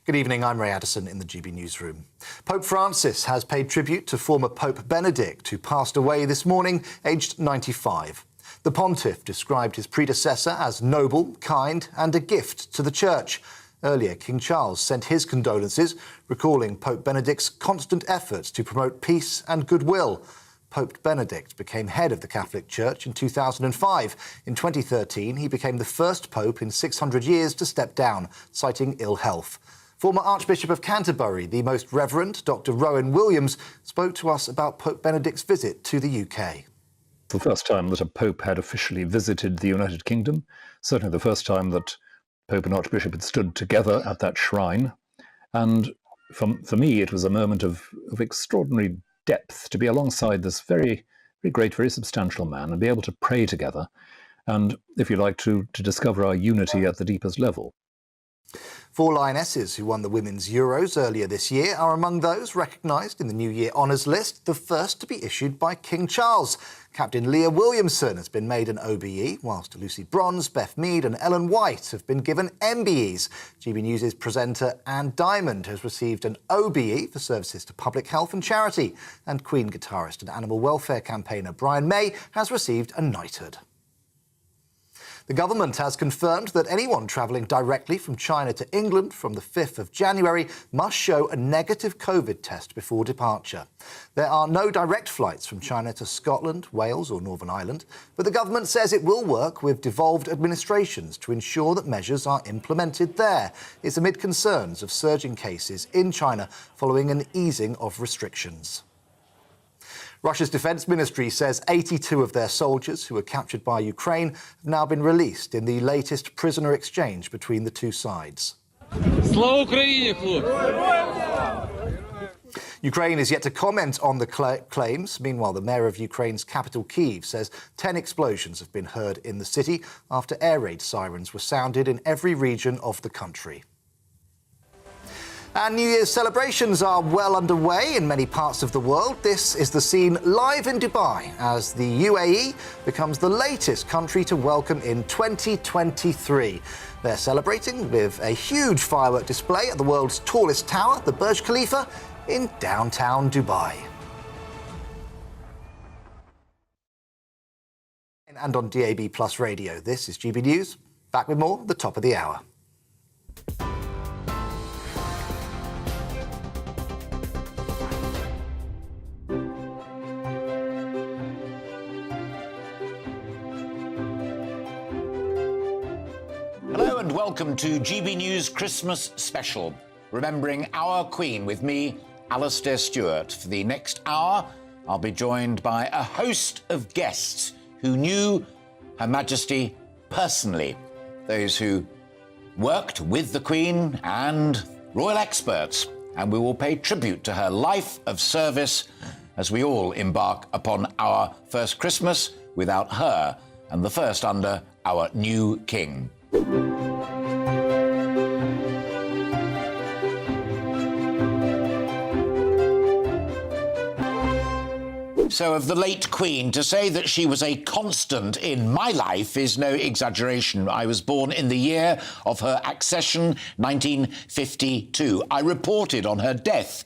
Good evening, I'm Ray Addison in the GB Newsroom. Pope Francis has paid tribute to former Pope Benedict, who passed away this morning, aged 95. The pontiff described his predecessor as noble, kind and a gift to the Church. Earlier, King Charles sent his condolences, recalling Pope Benedict's constant efforts to promote peace and goodwill. Pope Benedict became head of the Catholic Church in 2005. In 2013, he became the first pope in 600 years to step down, citing ill health. Former Archbishop of Canterbury, the Most Reverend Dr. Rowan Williams, spoke to us about Pope Benedict's visit to the UK. The first time that a pope had officially visited the United Kingdom, certainly the first time that Pope and Archbishop had stood together at that shrine. And for me, it was a moment of extraordinary depth to be alongside this very, very great, very substantial man and be able to pray together and, if you like, to discover our unity at the deepest level. 4 Lionesses who won the Women's Euros earlier this year are among those recognised in the New Year honours list, the first to be issued by King Charles. Captain Leah Williamson has been made an OBE, whilst Lucy Bronze, Beth Mead and Ellen White have been given MBEs. GB News' presenter Anne Diamond has received an OBE for services to public health and charity, and Queen guitarist and animal welfare campaigner Brian May has received a knighthood. The government has confirmed that anyone travelling directly from China to England from the 5th of January must show a negative COVID test before departure. There are no direct flights from China to Scotland, Wales or Northern Ireland, but the government says it will work with devolved administrations to ensure that measures are implemented there. It's amid concerns of surging cases in China following an easing of restrictions. Russia's defence ministry says 82 of their soldiers who were captured by Ukraine have now been released in the latest prisoner exchange between the two sides. Ukraine is yet to comment on the claims. Meanwhile, the mayor of Ukraine's capital, Kyiv, says 10 explosions have been heard in the city after air raid sirens were sounded in every region of the country. And New Year's celebrations are well underway in many parts of the world. This is the scene live in Dubai as the UAE becomes the latest country to welcome in 2023. They're celebrating with a huge firework display at the world's tallest tower, the Burj Khalifa, in downtown Dubai. And on DAB Plus Radio, this is GB News. Back with more at the top of the hour. Hello and welcome to GB News Christmas Special, remembering our Queen with me, Alastair Stewart. For the next hour, I'll be joined by a host of guests who knew Her Majesty personally, those who worked with the Queen and royal experts, and we will pay tribute to her life of service as we all embark upon our first Christmas without her and the first under our new King. So of the late Queen, to say that she was a constant in my life is no exaggeration. I was born in the year of her accession, 1952. I reported on her death,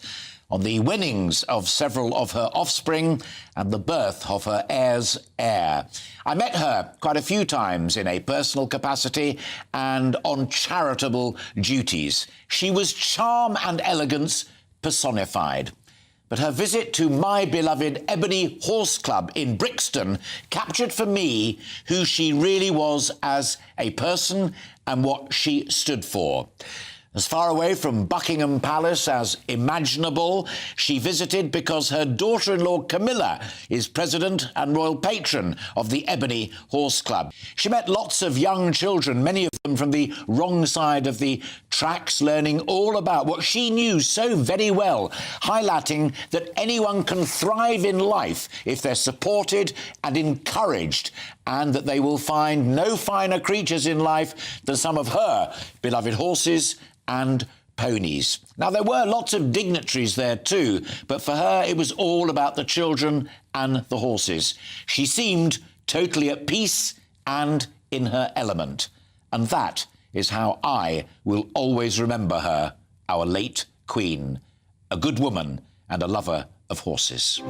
on the winnings of several of her offspring and the birth of her heir's heir. I met her quite a few times in a personal capacity and on charitable duties. She was charm and elegance personified. But her visit to my beloved Ebony Horse Club in Brixton captured for me who she really was as a person and what she stood for. As far away from Buckingham Palace as imaginable, she visited because her daughter-in-law Camilla is president and royal patron of the Ebony Horse Club. She met lots of young children, many of them from the wrong side of the tracks, learning all about what she knew so very well, highlighting that anyone can thrive in life if they're supported and encouraged, and that they will find no finer creatures in life than some of her beloved horses and ponies. Now, there were lots of dignitaries there too, but for her it was all about the children and the horses. She seemed totally at peace and in her element. And that is how I will always remember her our late Queen, a good woman and a lover of horses.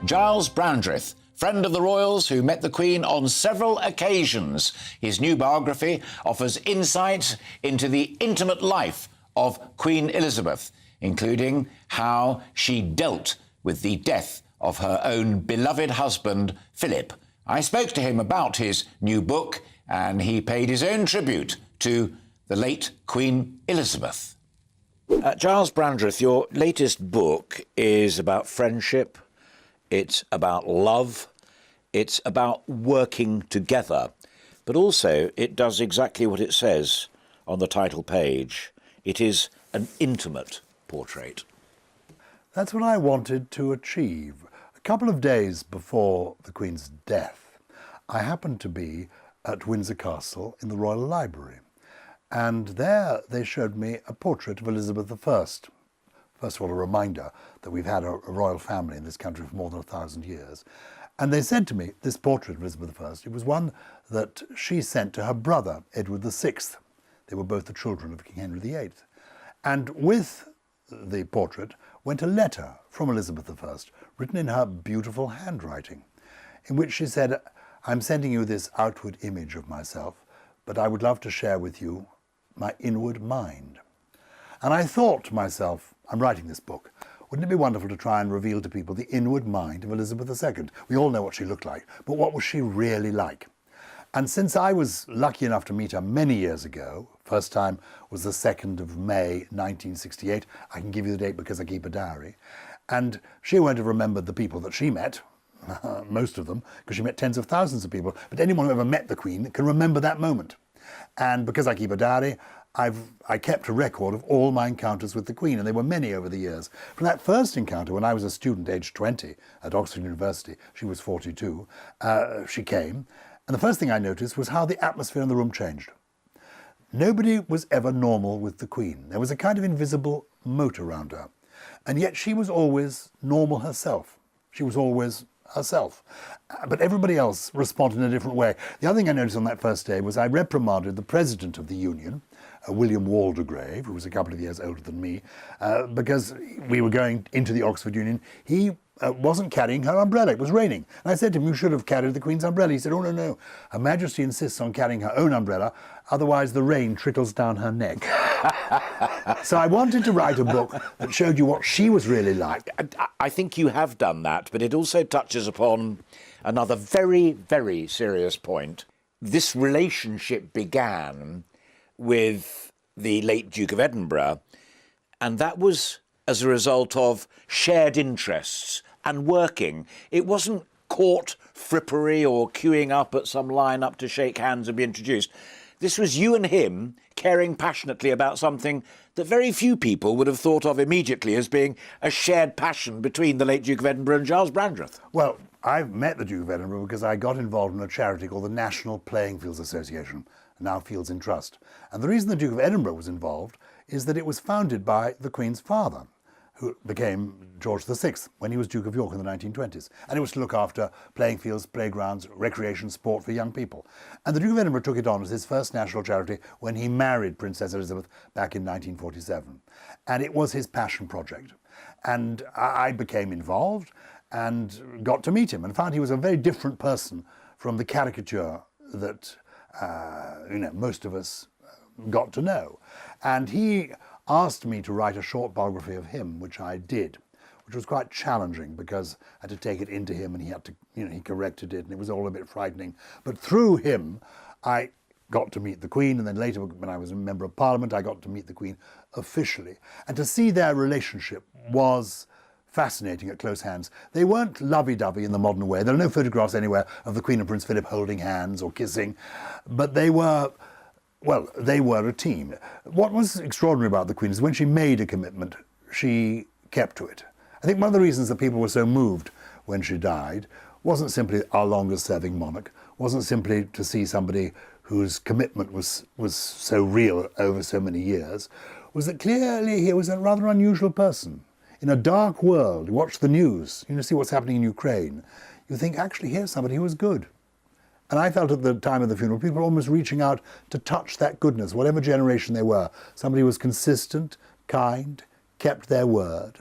Giles Brandreth, friend of the royals who met the Queen on several occasions. His new biography offers insight into the intimate life of Queen Elizabeth, including how she dealt with the death of her own beloved husband, Philip. I spoke to him about his new book, and he paid his own tribute to the late Queen Elizabeth. Giles Brandreth, your latest book is about friendship, it's about love, it's about working together, but also it does exactly what it says on the title page. It is an intimate portrait. That's what I wanted to achieve. A couple of days before the Queen's death, I happened to be at Windsor Castle in the Royal Library, and there they showed me a portrait of Elizabeth I. First of all, a reminder that we've had a royal family in this country for more than 1,000 years. And they said to me, this portrait of Elizabeth I, it was one that she sent to her brother, Edward VI. They were both the children of King Henry VIII. And with the portrait went a letter from Elizabeth I, written in her beautiful handwriting, in which she said, "I'm sending you this outward image of myself, but I would love to share with you my inward mind." And I thought to myself, I'm writing this book, wouldn't it be wonderful to try and reveal to people the inward mind of Elizabeth II? We all know what she looked like, but what was she really like? And since I was lucky enough to meet her many years ago, first time was the 2nd of May 1968, I can give you the date because I keep a diary, and she won't have remembered the people that she met, most of them, because she met tens of thousands of people, but anyone who ever met the Queen can remember that moment. And because I keep a diary, I kept a record of all my encounters with the Queen, and there were many over the years. From that first encounter, when I was a student, aged 20, at Oxford University, she was 42, she came, and the first thing I noticed was how the atmosphere in the room changed. Nobody was ever normal with the Queen. There was a kind of invisible moat around her, and yet she was always normal herself. She was always herself. But everybody else responded in a different way. The other thing I noticed on that first day was I reprimanded the President of the Union, William Waldegrave, who was a couple of years older than me, because we were going into the Oxford Union. He wasn't carrying her umbrella. It was raining. And I said to him, "You should have carried the Queen's umbrella." He said, "Oh, no, no. Her Majesty insists on carrying her own umbrella, otherwise the rain trickles down her neck." So I wanted to write a book that showed you what she was really like. I think you have done that, but it also touches upon another very, very serious point. This relationship began with the late Duke of Edinburgh, and that was as a result of shared interests and working. It wasn't court frippery or queuing up at some line-up to shake hands and be introduced. This was you and him caring passionately about something that very few people would have thought of immediately as being a shared passion between the late Duke of Edinburgh and Giles Brandreth. Well, I met the Duke of Edinburgh because I got involved in a charity called the National Playing Fields Association, now Fields in Trust. And the reason the Duke of Edinburgh was involved is that it was founded by the Queen's father, who became George VI when he was Duke of York in the 1920s. And it was to look after playing fields, playgrounds, recreation, sport for young people. And the Duke of Edinburgh took it on as his first national charity when he married Princess Elizabeth back in 1947. And it was his passion project. And I became involved and got to meet him and found he was a very different person from the caricature that most of us got to know. And he asked me to write a short biography of him, which I did, which was quite challenging because I had to take it into him and he had to, he corrected it and it was all a bit frightening. But through him, I got to meet the Queen, and then later when I was a member of Parliament, I got to meet the Queen officially. And to see their relationship was fascinating at close hands. They weren't lovey-dovey in the modern way. There are no photographs anywhere of the Queen and Prince Philip holding hands or kissing, but they were a team. What was extraordinary about the Queen is when she made a commitment, she kept to it. I think one of the reasons that people were so moved when she died wasn't simply our longest-serving monarch, wasn't simply to see somebody whose commitment was so real over so many years, was that clearly he was a rather unusual person. In a dark world, you watch the news, see what's happening in Ukraine, you think, actually, here's somebody who was good. And I felt at the time of the funeral, people were almost reaching out to touch that goodness, whatever generation they were. Somebody was consistent, kind, kept their word.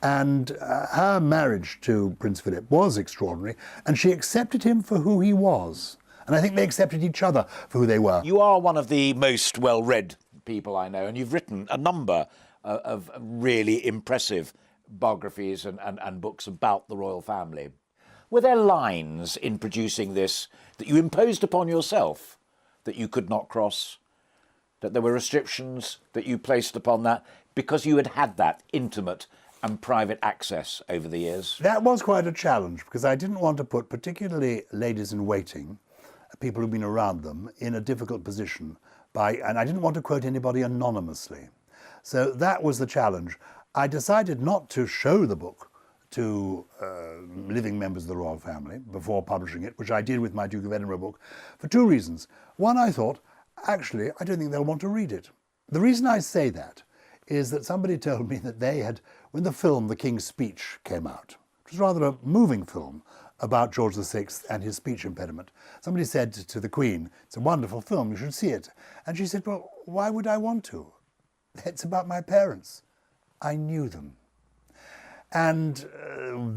And her marriage to Prince Philip was extraordinary, and she accepted him for who he was. And I think they accepted each other for who they were. You are one of the most well-read people I know, and you've written a number of really impressive biographies and books about the royal family. Were there lines in producing this that you imposed upon yourself that you could not cross, that there were restrictions that you placed upon that because you had that intimate and private access over the years? That was quite a challenge, because I didn't want to put particularly ladies in waiting, people who've been around them, in a difficult position, and I didn't want to quote anybody anonymously. So that was the challenge. I decided not to show the book to living members of the royal family before publishing it, which I did with my Duke of Edinburgh book, for two reasons. One, I thought, actually, I don't think they'll want to read it. The reason I say that is that somebody told me that they had, when the film The King's Speech came out, it was rather a moving film about George VI and his speech impediment, somebody said to the Queen, "It's a wonderful film, you should see it." And she said, "Well, why would I want to? It's about my parents. I knew them." And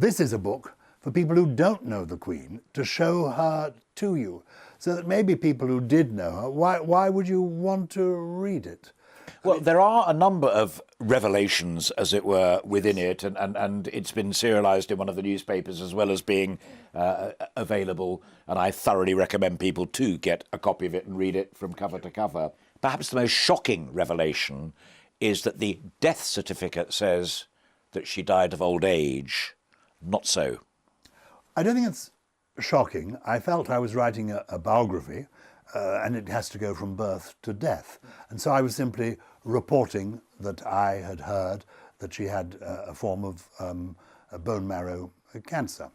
this is a book for people who don't know the Queen, to show her to you, so that maybe people who did know her, why would you want to read it? Well, there are a number of revelations, as it were, within it, and it's been serialised in one of the newspapers as well as being available, and I thoroughly recommend people to get a copy of it and read it from cover to cover. Perhaps the most shocking revelation is that the death certificate says that she died of old age. Not so. I don't think it's shocking. I felt I was writing a biography, and it has to go from birth to death. And so I was simply reporting that I had heard that she had a form of a bone marrow cancer.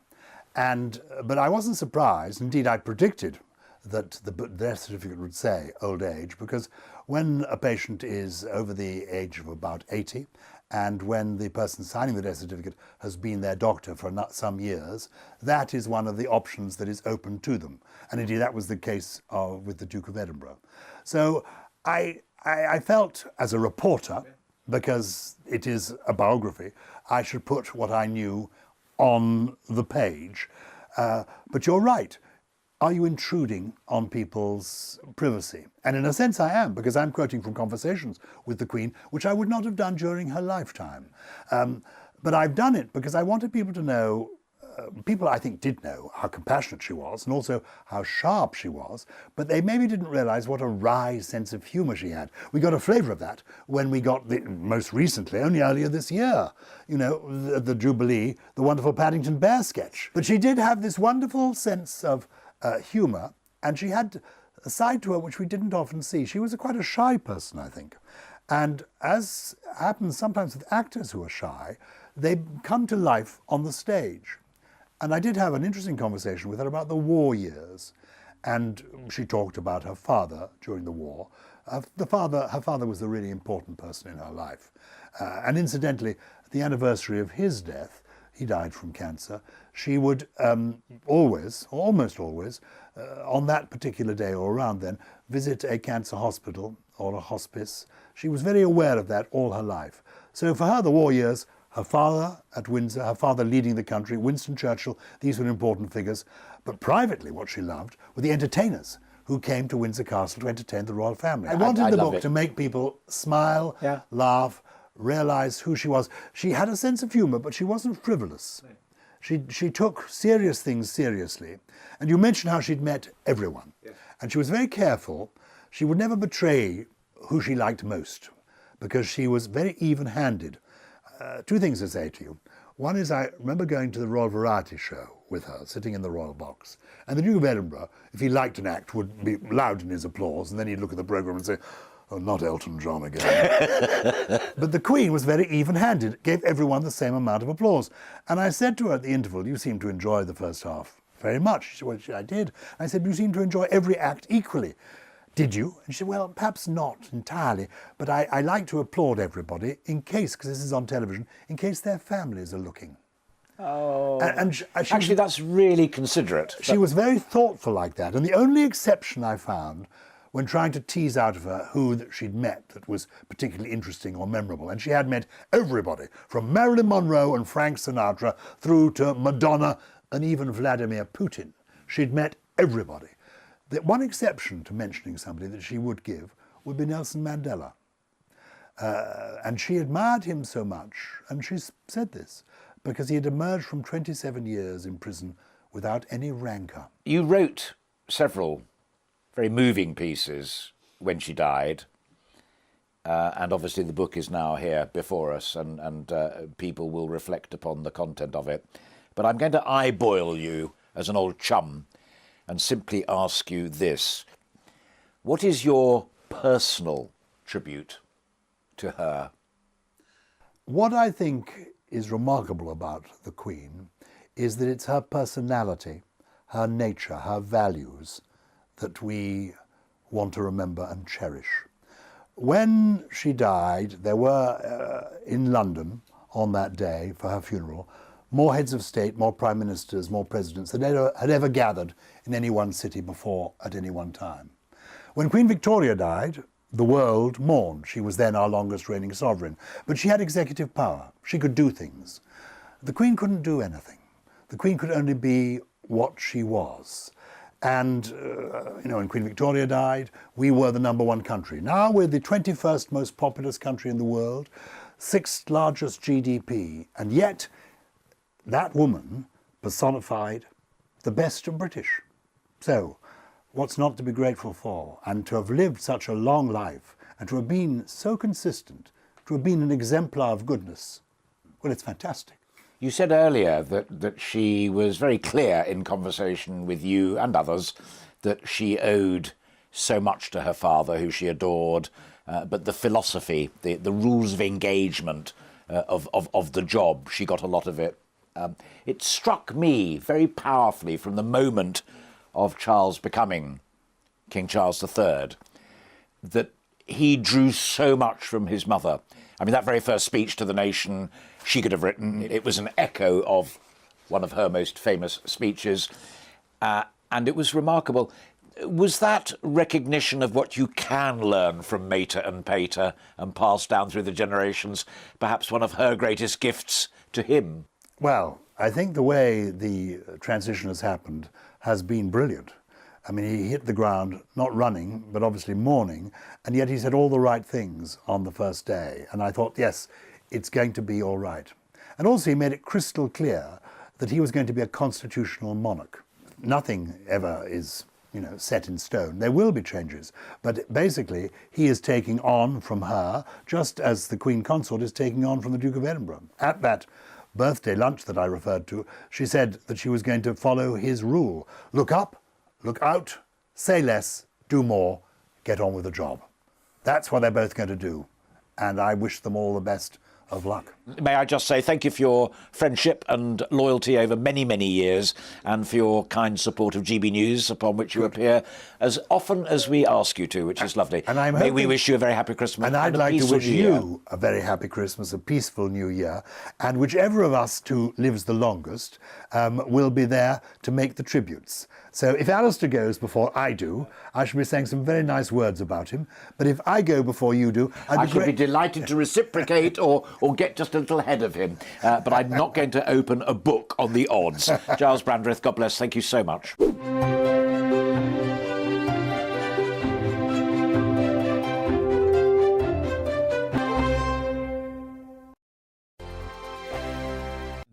But I wasn't surprised. Indeed, I predicted that the death certificate would say old age, because when a patient is over the age of about 80, and when the person signing the death certificate has been their doctor for some years, that is one of the options that is open to them. And indeed, that was the case with the Duke of Edinburgh. So I felt, as a reporter, because it is a biography, I should put what I knew on the page. But you're right. Are you intruding on people's privacy? And in a sense I am, because I'm quoting from conversations with the Queen, which I would not have done during her lifetime. But I've done it because I wanted people to know, people I think did know how compassionate she was, and also how sharp she was, but they maybe didn't realise what a wry sense of humour she had. We got a flavour of that when we got, most recently, only earlier this year, you know, the Jubilee, the wonderful Paddington Bear sketch. But she did have this wonderful sense of humour, and she had a side to her which we didn't often see. She was quite a shy person, I think. And as happens sometimes with actors who are shy, they come to life on the stage. And I did have an interesting conversation with her about the war years. And she talked about her father during the war. Her father was the really important person in her life. And incidentally, at the anniversary of his death, he died from cancer, she would always, or almost always, on that particular day or around then, visit a cancer hospital or a hospice. She was very aware of that all her life. So for her, the war years, her father at Windsor, her father leading the country, Winston Churchill, these were important figures. But privately, what she loved were the entertainers who came to Windsor Castle to entertain the royal family. I wanted the book to make people smile, laugh, realise who she was. She had a sense of humour, but she wasn't frivolous. She took serious things seriously. And you mentioned how she'd met everyone. Yes. And she was very careful. She would never betray who she liked most, because she was very even-handed. Two things to say to you. One is, I remember going to the Royal Variety Show with her, sitting in the Royal Box. And the Duke of Edinburgh, if he liked an act, would be loud in his applause, and then he'd look at the programme and say, "Oh, not Elton John again." But the Queen was very even-handed, gave everyone the same amount of applause. And I said to her at the interval, "You seem to enjoy the first half very much." She said, "Well, I did." I said, "You seem to enjoy every act equally." "Did you?" And she said, "Well, perhaps not entirely, but I like to applaud everybody in case, because this is on television, in case their families are looking." Oh, She actually, that's really considerate. She was very thoughtful like that. And the only exception I found when trying to tease out of her who that she'd met that was particularly interesting or memorable, and she had met everybody, from Marilyn Monroe and Frank Sinatra through to Madonna and even Vladimir Putin. She'd met everybody. The one exception to mentioning somebody that she would give would be Nelson Mandela. And she admired him so much, and she said this, because he had emerged from 27 years in prison without any rancour. You wrote several very moving pieces when she died, and obviously the book is now here before us, and people will reflect upon the content of it. But I'm going to eyeball you as an old chum and simply ask you this. What is your personal tribute to her? What I think is remarkable about the Queen is that it's her personality, her nature, her values that we want to remember and cherish. When she died, there were in London on that day for her funeral more heads of state, more prime ministers, more presidents than had ever gathered in any one city before at any one time. When Queen Victoria died, the world mourned. She was then our longest reigning sovereign. But she had executive power. She could do things. The Queen couldn't do anything. The Queen could only be what she was. And, when Queen Victoria died, we were the #1 country. Now we're the 21st most populous country in the world, 6th largest GDP. And yet, that woman personified the best of British. So, what's not to be grateful for? And to have lived such a long life, and to have been so consistent, to have been an exemplar of goodness, well, it's fantastic. You said earlier that she was very clear in conversation with you and others that she owed so much to her father, who she adored, but the philosophy, the rules of engagement of the job, she got a lot of it. It struck me very powerfully from the moment of Charles becoming King Charles III that he drew so much from his mother. I mean, that very first speech to the nation she could have written, it was an echo of one of her most famous speeches, and it was remarkable. Was that recognition of what you can learn from Mater and Pater and pass down through the generations perhaps one of her greatest gifts to him? Well, I think the way the transition has happened has been brilliant. I mean, he hit the ground, not running, but obviously mourning, and yet he said all the right things on the first day. And I thought, yes, it's going to be all right. And also he made it crystal clear that he was going to be a constitutional monarch. Nothing ever is, set in stone. There will be changes. But basically, he is taking on from her, just as the Queen Consort is taking on from the Duke of Edinburgh. At that birthday lunch that I referred to, she said that she was going to follow his rule. Look up, look out, say less, do more, get on with the job. That's what they're both going to do. And I wish them all the best of luck. May I just say thank you for your friendship and loyalty over many, many years, and for your kind support of GB News, upon which you appear as often as we ask you to, which is lovely. And may we wish you a very happy Christmas. And I'd like to wish you a very happy Christmas, a peaceful New Year, and whichever of us two lives the longest will be there to make the tributes. So if Alastair goes before I do, I shall be saying some very nice words about him. But if I go before you do, I shall be delighted to reciprocate or get just a little ahead of him. But I'm not going to open a book on the odds. Giles Brandreth, God bless. Thank you so much.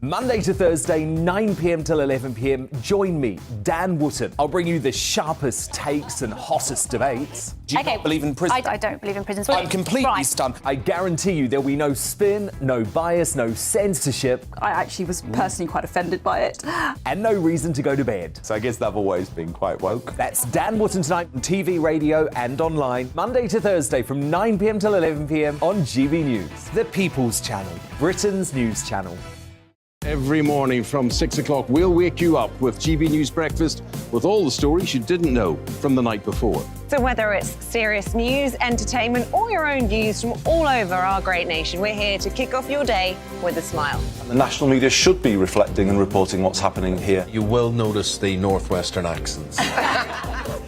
Monday to Thursday, 9 p.m. till 11 p.m. Join me, Dan Wootton. I'll bring you the sharpest takes and hottest debates. Do you not believe in prison? I don't believe in prisons. I'm completely stunned. I guarantee you there'll be no spin, no bias, no censorship. I actually was personally quite offended by it. And no reason to go to bed. So I guess they've always been quite woke. That's Dan Wootton tonight on TV, radio and online. Monday to Thursday from 9 p.m. till 11 p.m. on GB News. The People's Channel, Britain's news channel. Every morning from 6 o'clock, we'll wake you up with GB News Breakfast with all the stories you didn't know from the night before. So whether it's serious news, entertainment, or your own views from all over our great nation, we're here to kick off your day with a smile. The national media should be reflecting and reporting what's happening here. You will notice the northwestern accents.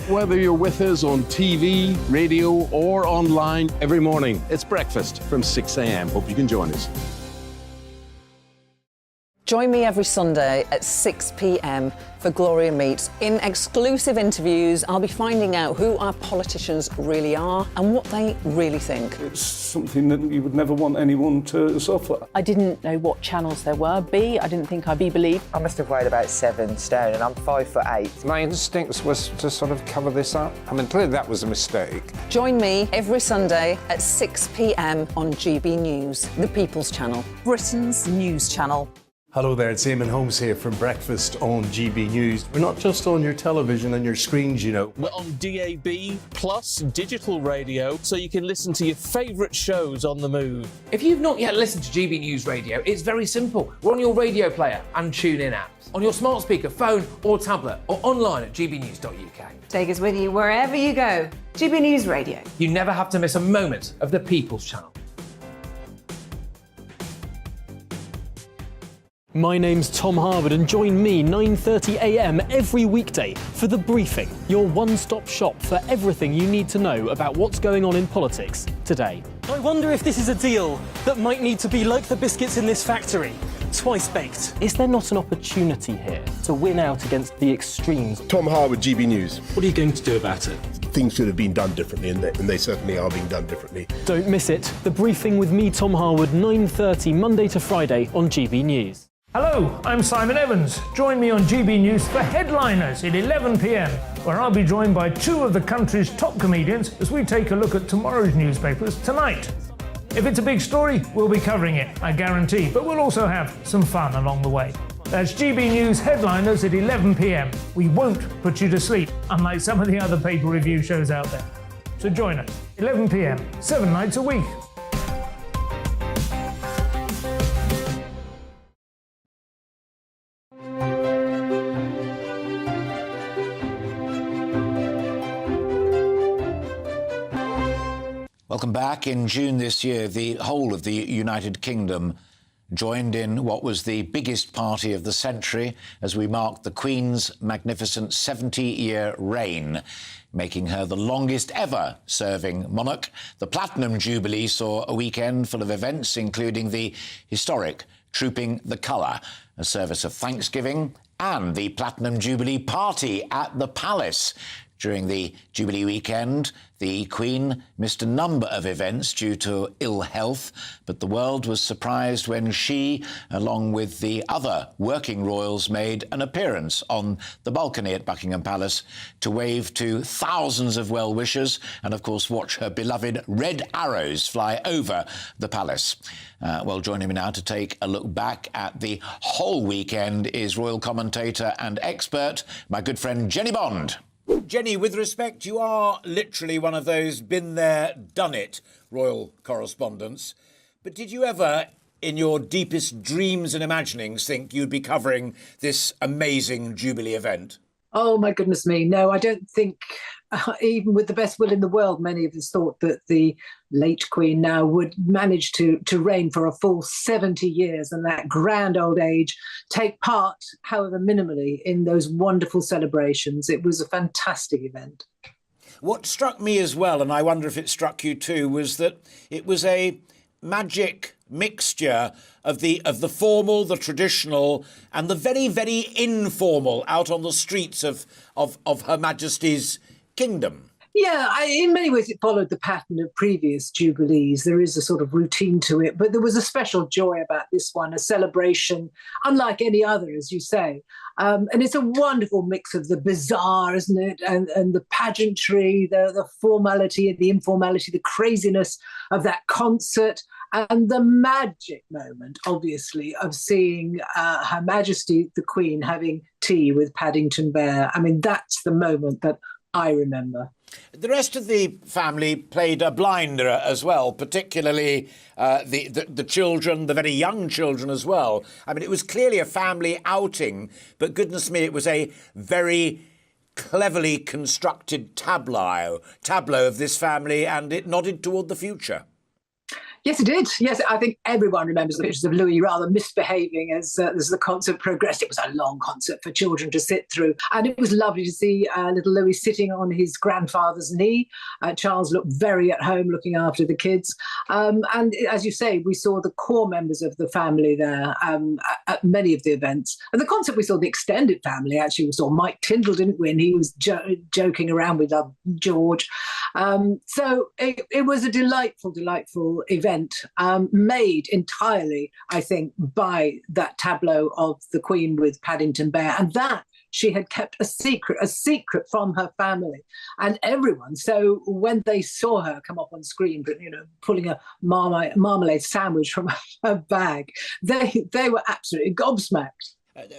Whether you're with us on TV, radio, or online, every morning it's breakfast from 6 a.m. Hope you can join us. Join me every Sunday at 6 p.m. for Gloria Meets. In exclusive interviews, I'll be finding out who our politicians really are and what they really think. It's something that you would never want anyone to suffer. I didn't know what channels there were. I didn't think I'd be believed. I must have weighed about 7 stone and I'm 5'8". My instincts was to sort of cover this up. I mean, clearly that was a mistake. Join me every Sunday at 6 p.m. on GB News, the People's Channel. Britain's news channel. Hello there, it's Eamon Holmes here from Breakfast on GB News. We're not just on your television and your screens, you know. We're on DAB plus digital radio, so you can listen to your favourite shows on the move. If you've not yet listened to GB News Radio, it's very simple. We're on your radio player and tune-in apps, on your smart speaker, phone or tablet, or online at gbnews.uk. Take us with you wherever you go. GB News Radio. You never have to miss a moment of the People's Channel. My name's Tom Harwood and join me 9:30 a.m. every weekday for The Briefing, your one-stop shop for everything you need to know about what's going on in politics today. I wonder if this is a deal that might need to be like the biscuits in this factory, twice baked. Is there not an opportunity here to win out against the extremes? Tom Harwood, GB News. What are you going to do about it? Things should have been done differently, and they certainly are being done differently. Don't miss it. The Briefing with me, Tom Harwood, 9:30 Monday to Friday on GB News. Hello, I'm Simon Evans. Join me on GB News for Headliners at 11 p.m, where I'll be joined by two of the country's top comedians as we take a look at tomorrow's newspapers tonight. If it's a big story, we'll be covering it, I guarantee, but we'll also have some fun along the way. That's GB News Headliners at 11 p.m. We won't put you to sleep, unlike some of the other paper review shows out there. So join us, 11 p.m, 7 nights a week. Welcome back. In June this year, the whole of the United Kingdom joined in what was the biggest party of the century as we marked the Queen's magnificent 70-year reign, making her the longest ever serving monarch. The Platinum Jubilee saw a weekend full of events, including the historic Trooping the Colour, a service of thanksgiving, and the Platinum Jubilee party at the Palace. During the Jubilee weekend, the Queen missed a number of events due to ill health, but the world was surprised when she, along with the other working royals, made an appearance on the balcony at Buckingham Palace to wave to thousands of well-wishers and, of course, watch her beloved red arrows fly over the palace. Well, joining me now to take a look back at the whole weekend is royal commentator and expert, my good friend Jenny Bond. Jenny, with respect, you are literally one of those been there, done it royal correspondents. But did you ever, in your deepest dreams and imaginings, think you'd be covering this amazing Jubilee event? Oh, my goodness me. No, I don't think, even with the best will in the world, many of us thought that the late Queen now would manage to reign for a full 70 years and that grand old age, take part, however minimally, in those wonderful celebrations. It was a fantastic event. What struck me as well, and I wonder if it struck you too, was that it was a magic mixture of the formal, the traditional, and the very, very informal out on the streets of Her Majesty's kingdom. Yeah, in many ways it followed the pattern of previous Jubilees. There is a sort of routine to it, but there was a special joy about this one, a celebration unlike any other, as you say. And it's a wonderful mix of the bizarre, isn't it, and the pageantry, the formality, the informality, the craziness of that concert, and the magic moment, obviously, of seeing Her Majesty the Queen having tea with Paddington Bear. I mean, that's the moment that I remember. The rest of the family played a blinder as well, particularly the children, the very young children as well. I mean, it was clearly a family outing, but goodness me, it was a very cleverly constructed tableau of this family, and it nodded toward the future. Yes, it did. Yes, I think everyone remembers the pictures of Louis rather misbehaving as the concert progressed. It was a long concert for children to sit through. And it was lovely to see little Louis sitting on his grandfather's knee. Charles looked very at home looking after the kids. And as you say, we saw the core members of the family there at many of the events. And the concert, we saw the extended family, actually. We saw Mike Tindall, didn't we? And he was joking around with George. So it was a delightful event. Made entirely, I think, by that tableau of the Queen with Paddington Bear, and that she had kept a secret from her family and everyone. So when they saw her come up on screen, pulling a marmalade sandwich from her bag, they were absolutely gobsmacked.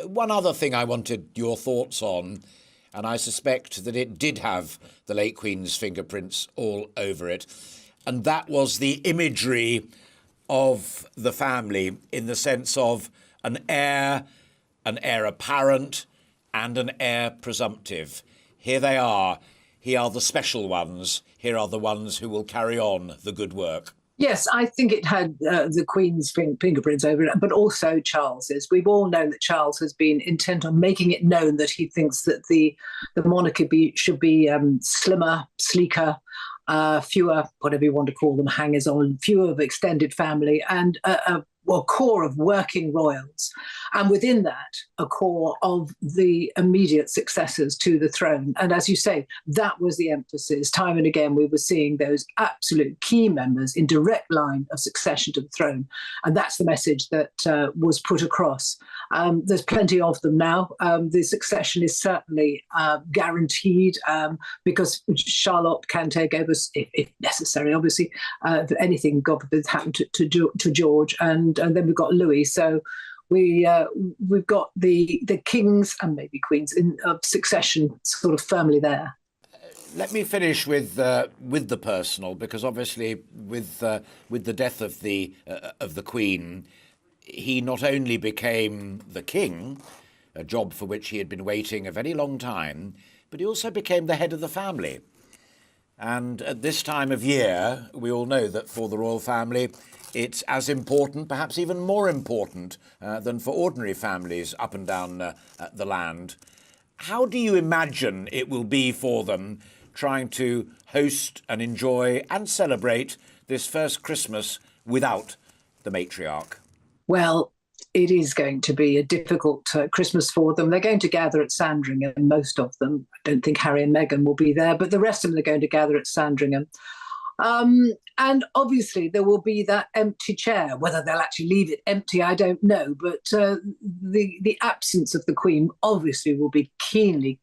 One other thing I wanted your thoughts on, and I suspect that it did have the late Queen's fingerprints all over it, and that was the imagery of the family in the sense of an heir apparent, and an heir presumptive. Here they are. Here are the special ones. Here are the ones who will carry on the good work. Yes, I think it had the Queen's fingerprints over it, but also Charles's. We've all known that Charles has been intent on making it known that he thinks that the monarchy should be slimmer, sleeker, fewer, whatever you want to call them, hangers on, fewer of extended family, and a core of working royals. And within that, a core of the immediate successors to the throne. And as you say, that was the emphasis. Time and again, we were seeing those absolute key members in direct line of succession to the throne. And that's the message that was put across. There's plenty of them now. The succession is certainly guaranteed because Charlotte can take over, if necessary, obviously, if anything, God forbid, happened to George. And then we've got Louis. So we've got the kings and maybe queens in succession sort of firmly there. Let me finish with the personal, because obviously with the death of the Queen, he not only became the king, a job for which he had been waiting a very long time, but he also became the head of the family. And at this time of year, we all know that for the royal family, it's as important, perhaps even more important, than for ordinary families up and down the land. How do you imagine it will be for them trying to host and enjoy and celebrate this first Christmas without the matriarch? Well, it is going to be a difficult Christmas for them. They're going to gather at Sandringham, most of them. I don't think Harry and Meghan will be there, but the rest of them are going to gather at Sandringham. And obviously there will be that empty chair. Whether they'll actually leave it empty, I don't know. But the absence of the Queen obviously will be keenly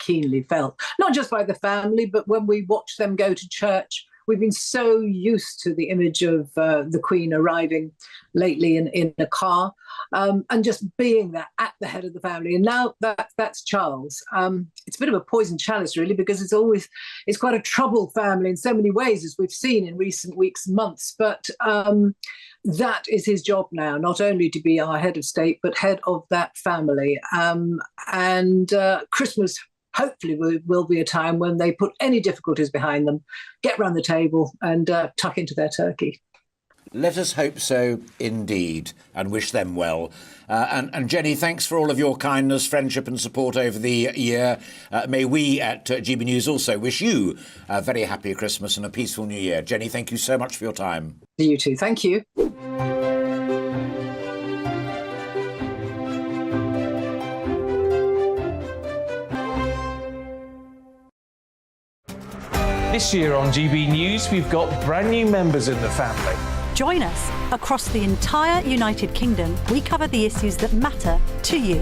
felt, not just by the family, but when we watch them go to church. We've been so used to the image of the Queen arriving lately in a car and just being there at the head of the family. And now that's Charles. It's a bit of a poison chalice, really, because it's quite a troubled family in so many ways, as we've seen in recent weeks and months. But that is his job now, not only to be our head of state, but head of that family. And Christmas hopefully will be a time when they put any difficulties behind them, get round the table and tuck into their turkey. Let us hope so indeed, and wish them well. And Jenny, thanks for all of your kindness, friendship and support over the year. May we at GB News also wish you a very happy Christmas and a peaceful New Year. Jenny, thank you so much for your time. You too. Thank you. This year on GB News, we've got brand new members in the family. Join us. Across the entire United Kingdom, we cover the issues that matter to you.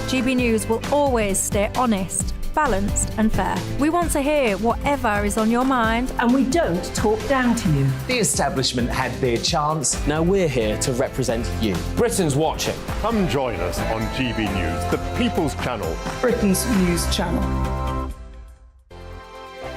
GB News will always stay honest, balanced and fair. We want to hear whatever is on your mind. And we don't talk down to you. The establishment had their chance. Now we're here to represent you. Britain's watching. Come join us on GB News, the People's Channel. Britain's news channel.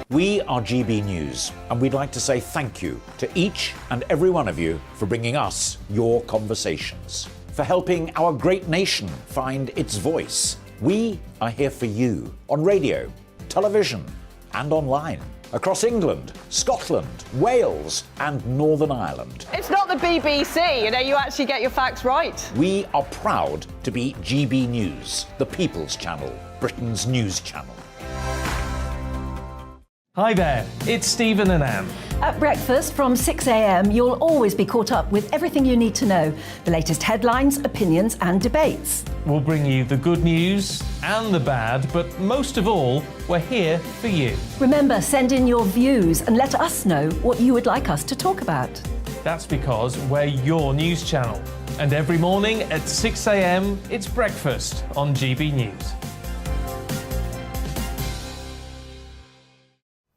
We are GB News, and we'd like to say thank you to each and every one of you for bringing us your conversations, for helping our great nation find its voice. We are here for you on radio, television and online, across England, Scotland, Wales and Northern Ireland. It's not the BBC, you actually get your facts right. We are proud to be GB News, the People's Channel, Britain's news channel. Hi there, it's Stephen and Anne. At breakfast from 6 a.m, you'll always be caught up with everything you need to know, the latest headlines, opinions and debates. We'll bring you the good news and the bad, but most of all, we're here for you. Remember, send in your views and let us know what you would like us to talk about. That's because we're your news channel. And every morning at 6 a.m, it's breakfast on GB News.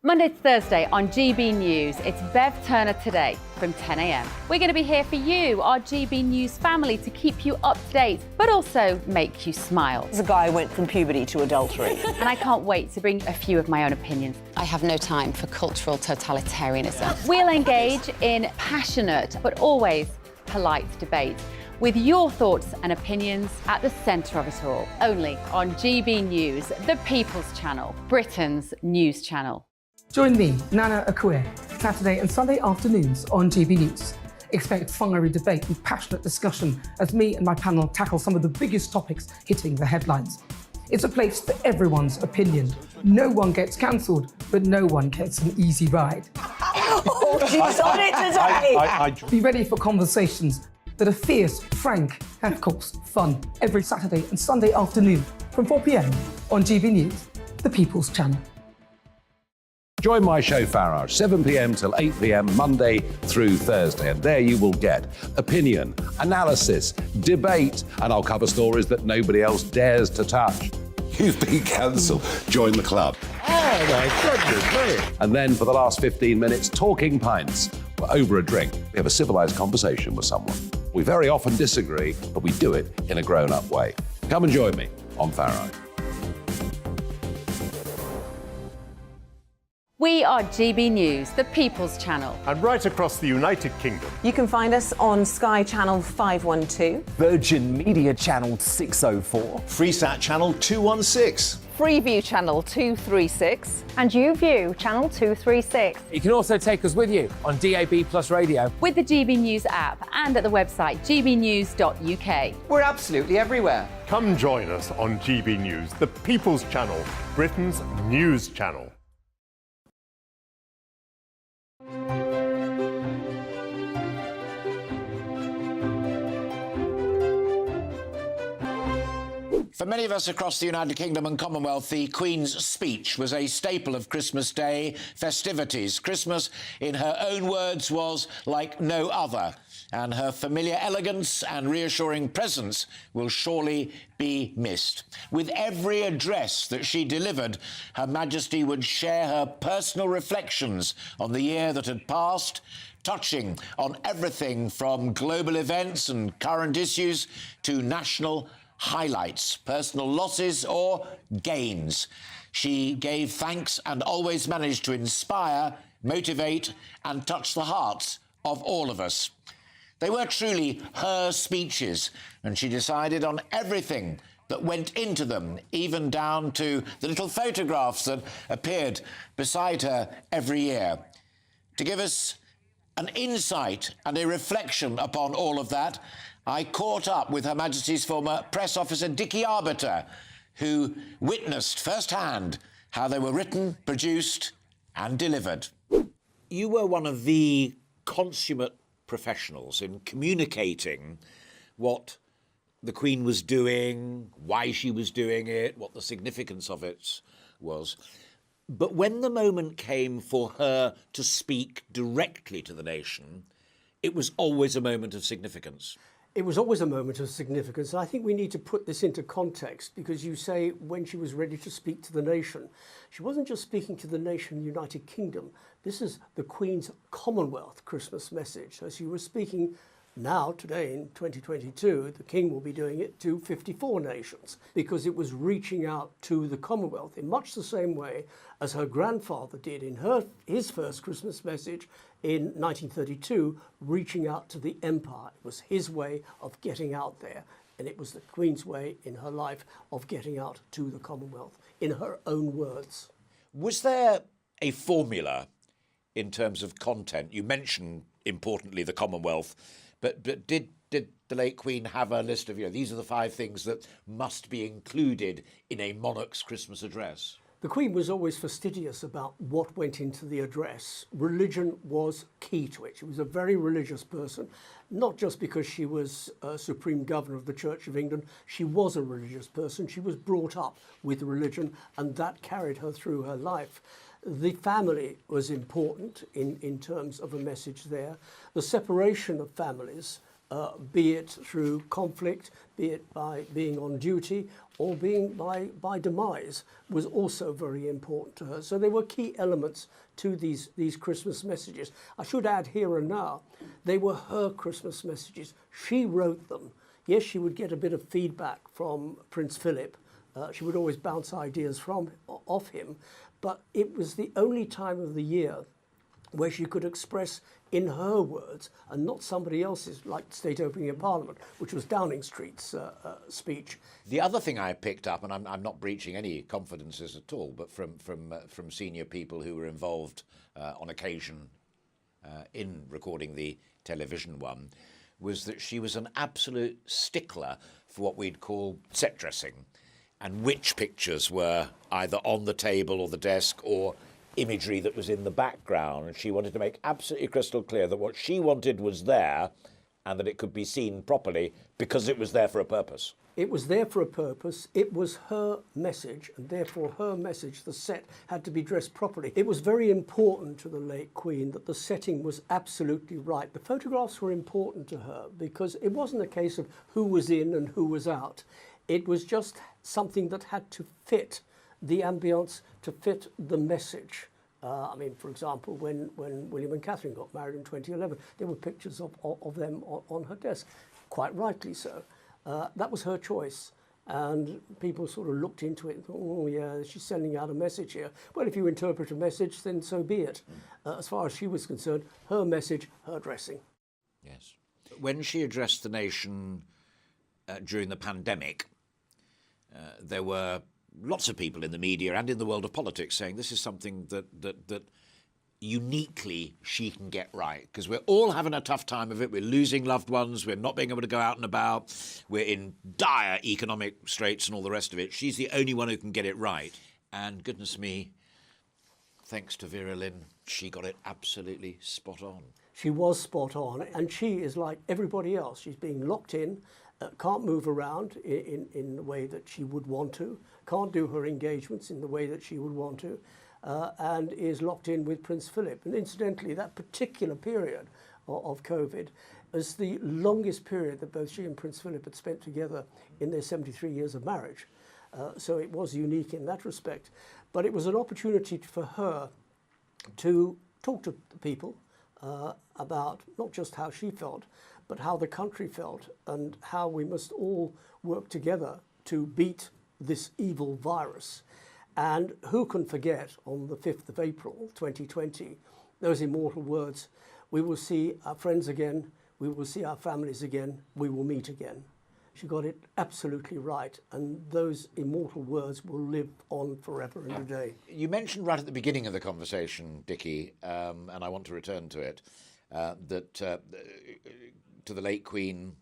Monday to Thursday on GB News, it's Bev Turner Today from 10 a.m. We're going to be here for you, our GB News family, to keep you up to date, but also make you smile. There's a guy who went from puberty to adultery. And I can't wait to bring a few of my own opinions. I have no time for cultural totalitarianism. We'll engage in passionate, but always polite debate, with your thoughts and opinions at the centre of it all. Only on GB News, the People's Channel, Britain's news channel. Join me, Nana Akue, Saturday and Sunday afternoons on GB News. Expect fiery debate and passionate discussion as me and my panel tackle some of the biggest topics hitting the headlines. It's a place for everyone's opinion. No one gets cancelled, but no one gets an easy ride. Oh, she's on it today! Be ready for conversations that are fierce, frank, and of course, fun. Every Saturday and Sunday afternoon from 4 p.m. on GB News, the People's Channel. Join my show Farage, 7 p.m. till 8 p.m. Monday through Thursday, and there you will get opinion, analysis, debate, and I'll cover stories that nobody else dares to touch. You've been cancelled. Join the club. Oh my goodness me! And then for the last 15 minutes, talking pints. We're over a drink. We have a civilised conversation with someone. We very often disagree, but we do it in a grown-up way. Come and join me on Farage. We are GB News, the People's Channel. And right across the United Kingdom. You can find us on Sky Channel 512. Virgin Media Channel 604. Freesat Channel 216. Freeview Channel 236. And YouView Channel 236. You can also take us with you on DAB Plus Radio. With the GB News app and at the website gbnews.uk. We're absolutely everywhere. Come join us on GB News, the People's Channel, Britain's news channel. For many of us across the United Kingdom and Commonwealth, the Queen's speech was a staple of Christmas Day festivities. Christmas, in her own words, was like no other, and her familiar elegance and reassuring presence will surely be missed. With every address that she delivered, Her Majesty would share her personal reflections on the year that had passed, touching on everything from global events and current issues to national highlights, personal losses or gains. She gave thanks and always managed to inspire, motivate and touch the hearts of all of us. They were truly her speeches, and she decided on everything that went into them, even down to the little photographs that appeared beside her every year. To give us an insight and a reflection upon all of that, I caught up with Her Majesty's former press officer, Dickie Arbiter, who witnessed firsthand how they were written, produced and delivered. You were one of the consummate professionals in communicating what the Queen was doing, why she was doing it, what the significance of it was. But when the moment came for her to speak directly to the nation, it was always a moment of significance. It was always a moment of significance. And I think we need to put this into context, because you say when she was ready to speak to the nation. She wasn't just speaking to the nation, United Kingdom. This is the Queen's Commonwealth Christmas message. So she was speaking now, today in 2022, the King will be doing it to 54 nations, because it was reaching out to the Commonwealth in much the same way as her grandfather did in his first Christmas message in 1932, reaching out to the Empire. It was his way of getting out there, and it was the Queen's way in her life of getting out to the Commonwealth, in her own words. Was there a formula in terms of content? You mentioned, importantly, the Commonwealth, but did the late Queen have a list of, these are the 5 things that must be included in a monarch's Christmas address? The Queen was always fastidious about what went into the address. Religion was key to it. She was a very religious person, not just because she was Supreme Governor of the Church of England. She was a religious person. She was brought up with religion, and that carried her through her life. The family was important in terms of a message there. The separation of families, be it through conflict, be it by being on duty, or being by demise, was also very important to her. So they were key elements to these Christmas messages. I should add here and now, they were her Christmas messages. She wrote them. Yes, she would get a bit of feedback from Prince Philip. She would always bounce ideas off him, but it was the only time of the year where she could express in her words and not somebody else's, like State Opening of Parliament, which was Downing Street's speech. The other thing I picked up, and I'm not breaching any confidences at all, but from senior people who were involved on occasion in recording the television one, was that she was an absolute stickler for what we'd call set dressing, and which pictures were either on the table or the desk or imagery that was in the background, and she wanted to make absolutely crystal clear that what she wanted was there and that it could be seen properly because it was there for a purpose. It was there for a purpose. It was her message, and therefore her message, the set, had to be dressed properly. It was very important to the late Queen that the setting was absolutely right. The photographs were important to her because it wasn't a case of who was in and who was out. It was just something that had to fit the ambience, to fit the message. I mean, for example, when William and Catherine got married in 2011, there were pictures of them on her desk, quite rightly so. That was her choice. And people sort of looked into it and thought, oh yeah, she's sending out a message here. Well, if you interpret a message, then so be it. As far as she was concerned, her message, her dressing. Yes. When she addressed the nation during the pandemic, there were lots of people in the media and in the world of politics saying this is something that uniquely she can get right, because we're all having a tough time of it. We're losing loved ones. We're not being able to go out and about. We're in dire economic straits and all the rest of it. She's the only one who can get it right. And goodness me, thanks to Vera Lynn, she got it absolutely spot on. She was spot on, and she is like everybody else. She's being locked in, can't move around in the way that she would want to, can't do her engagements in the way that she would want to, and is locked in with Prince Philip. And incidentally, that particular period of COVID is the longest period that both she and Prince Philip had spent together in their 73 years of marriage. So it was unique in that respect. But it was an opportunity for her to talk to people about not just how she felt, but how the country felt and how we must all work together to beat this evil virus. And who can forget on the 5th of April 2020, those immortal words, we will see our friends again, we will see our families again, we will meet again. She got it absolutely right, and those immortal words will live on forever and a day. You mentioned right at the beginning of the conversation, Dickie, and I want to return to it, that to the late Queen,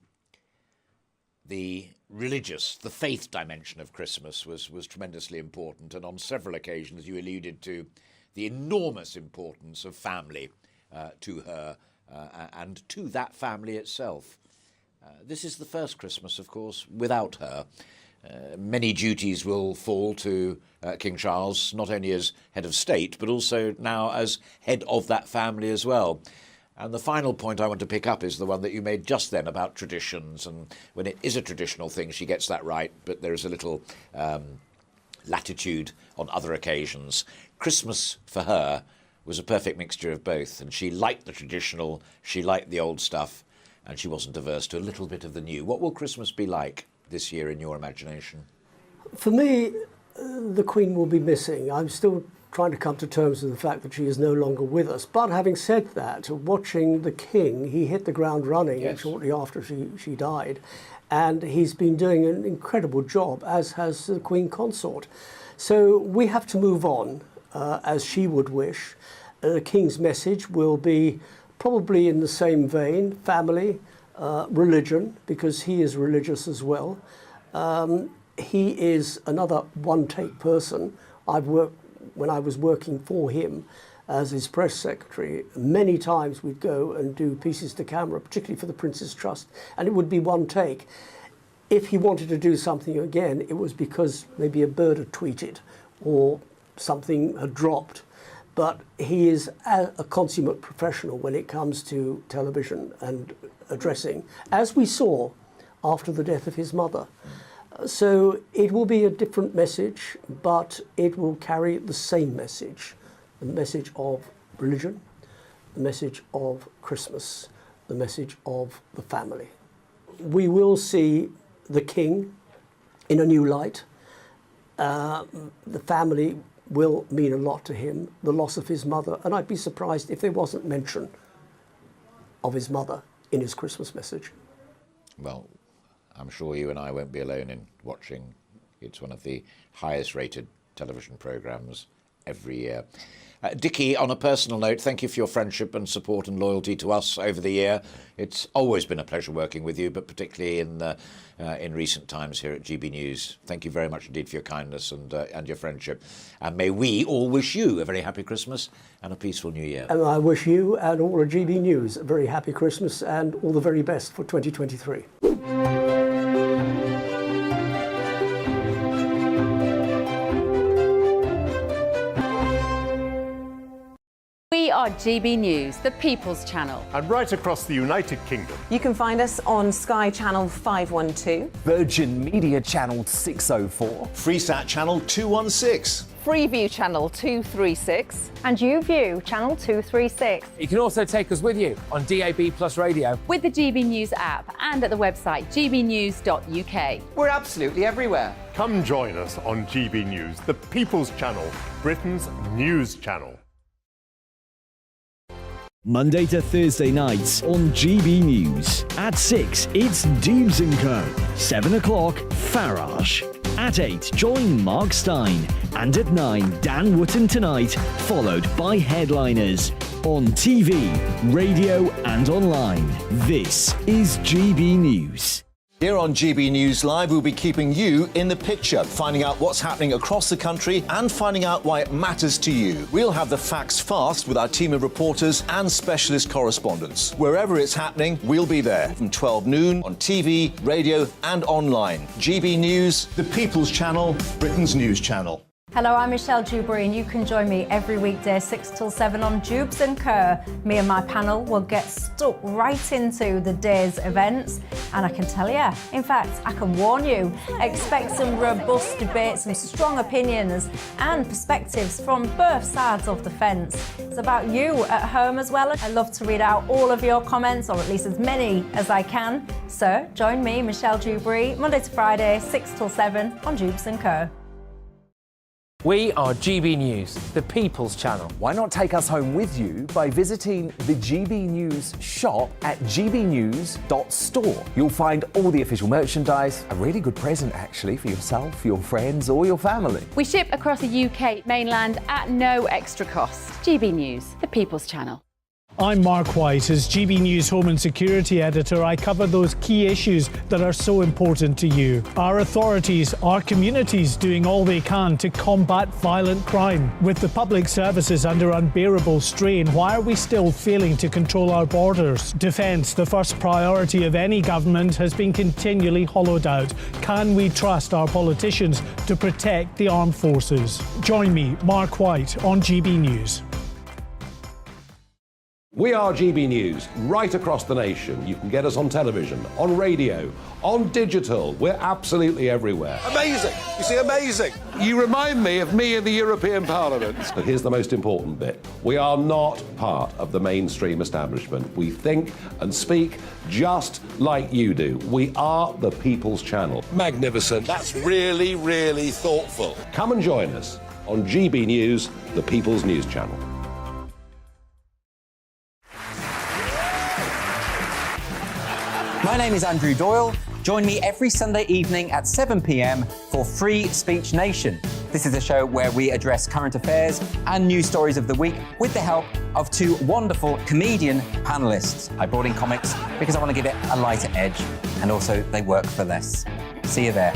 the religious, the faith dimension of Christmas was tremendously important, and on several occasions you alluded to the enormous importance of family to her and to that family itself. This is the first Christmas, of course, without her. Many duties will fall to King Charles, not only as head of state, but also now as head of that family as well. And the final point I want to pick up is the one that you made just then about traditions. And when it is a traditional thing, she gets that right, but there is a little latitude on other occasions. Christmas, for her, was a perfect mixture of both. And she liked the traditional, she liked the old stuff, and she wasn't averse to a little bit of the new. What will Christmas be like this year in your imagination? For me, the Queen will be missing. I'm still trying to come to terms with the fact that she is no longer with us. But having said that, watching the King, he hit the ground running shortly after she died. And he's been doing an incredible job, as has the Queen Consort. So we have to move on. as she would wish. The King's message will be probably in the same vein, family, religion, because he is religious as well. He is another one-take person. When I was working for him as his press secretary, many times we'd go and do pieces to camera, particularly for the Prince's Trust, and it would be one take. If he wanted to do something again, it was because maybe a bird had tweeted or something had dropped. But he is a consummate professional when it comes to television and addressing, as we saw after the death of his mother. So it will be a different message, but it will carry the same message, the message of religion, the message of Christmas, the message of the family. We will see the King in a new light. The family will mean a lot to him, the loss of his mother, and I'd be surprised if there wasn't mention of his mother in his Christmas message. Well, I'm sure you and I won't be alone in watching. It's one of the highest rated television programmes every year. Dickie, on a personal note, thank you for your friendship and support and loyalty to us over the year. It's always been a pleasure working with you, but particularly in recent times here at GB News. Thank you very much indeed for your kindness and your friendship. And may we all wish you a very happy Christmas and a peaceful New Year. And I wish you and all of GB News a very happy Christmas and all the very best for 2023. We are GB News, the People's Channel. And right across the United Kingdom. You can find us on Sky Channel 512. Virgin Media Channel 604. Freesat Channel 216. Freeview Channel 236. And YouView Channel 236. You can also take us with you on DAB Plus Radio. With the GB News app and at the website gbnews.uk. We're absolutely everywhere. Come join us on GB News, the People's Channel, Britain's news channel. Monday to Thursday nights on GB News. At 6, it's Dubes & Co. 7 o'clock, Farage. At 8, join Mark Stein. And at 9, Dan Wootton Tonight, followed by Headliners. On TV, radio and online. This is GB News. Here on GB News Live, we'll be keeping you in the picture, finding out what's happening across the country and finding out why it matters to you. We'll have the facts fast with our team of reporters and specialist correspondents. Wherever it's happening, we'll be there from 12 noon on TV, radio and online. GB News, the People's Channel, Britain's news channel. Hello, I'm Michelle Dewberry, and you can join me every weekday 6 till 7 on Dubes & Co. Me and my panel will get stuck right into the day's events, and I can tell you, in fact, I can warn you, expect some robust debates, some strong opinions and perspectives from both sides of the fence. It's about you at home as well. I love to read out all of your comments, or at least as many as I can. So join me, Michelle Dewberry, Monday to Friday, 6 till 7 on Dubes & Co. We are GB News, the People's Channel. Why not take us home with you by visiting the GB News shop at gbnews.store. You'll find all the official merchandise, a really good present actually for yourself, your friends or your family. We ship across the UK mainland at no extra cost. GB News, the People's Channel. I'm Mark White. As GB News Home and Security Editor, I cover those key issues that are so important to you. Our authorities, our communities doing all they can to combat violent crime. With the public services under unbearable strain, why are we still failing to control our borders? Defence, the first priority of any government, has been continually hollowed out. Can we trust our politicians to protect the armed forces? Join me, Mark White, on GB News. We are GB News, right across the nation. You can get us on television, on radio, on digital. We're absolutely everywhere. Amazing! You see, amazing! You remind me of me in the European Parliament. But here's the most important bit. We are not part of the mainstream establishment. We think and speak just like you do. We are the People's Channel. Magnificent. That's really, really thoughtful. Come and join us on GB News, the People's News Channel. My name is Andrew Doyle. Join me every Sunday evening at 7 p.m. for Free Speech Nation, This is a show where we address current affairs and news stories of the week with the help of two wonderful comedian panellists. I brought in comics because I want to give it a lighter edge, and also they work for less. See you there.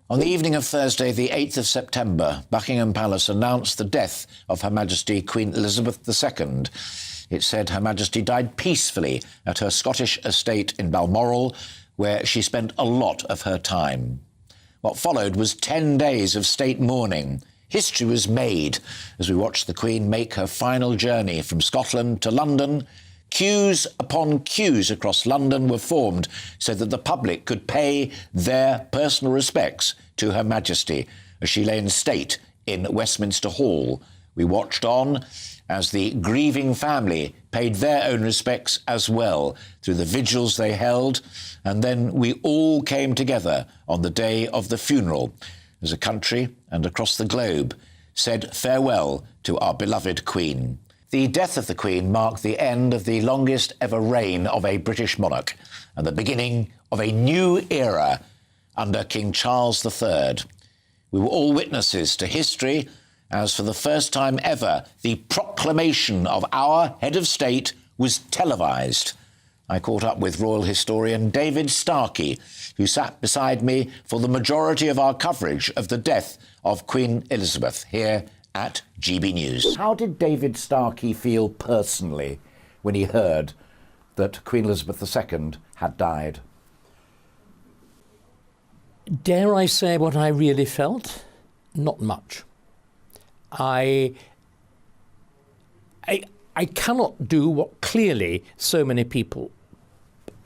On the evening of Thursday, the 8th of September, Buckingham Palace announced the death of Her Majesty Queen Elizabeth II. It said Her Majesty died peacefully at her Scottish estate in Balmoral, where she spent a lot of her time. What followed was 10 days of state mourning. History was made as we watched the Queen make her final journey from Scotland to London. Queues upon queues across London were formed so that the public could pay their personal respects to Her Majesty as she lay in state in Westminster Hall. We watched on as the grieving family paid their own respects as well through the vigils they held, and then we all came together on the day of the funeral as a country and across the globe said farewell to our beloved Queen. The death of the Queen marked the end of the longest ever reign of a British monarch and the beginning of a new era under King Charles III. We were all witnesses to history as for the first time ever, the proclamation of our head of state was televised. I caught up with royal historian David Starkey, who sat beside me for the majority of our coverage of the death of Queen Elizabeth here at GB News. How did David Starkey feel personally when he heard that Queen Elizabeth II had died? Dare I say what I really felt? Not much. I cannot do what clearly so many people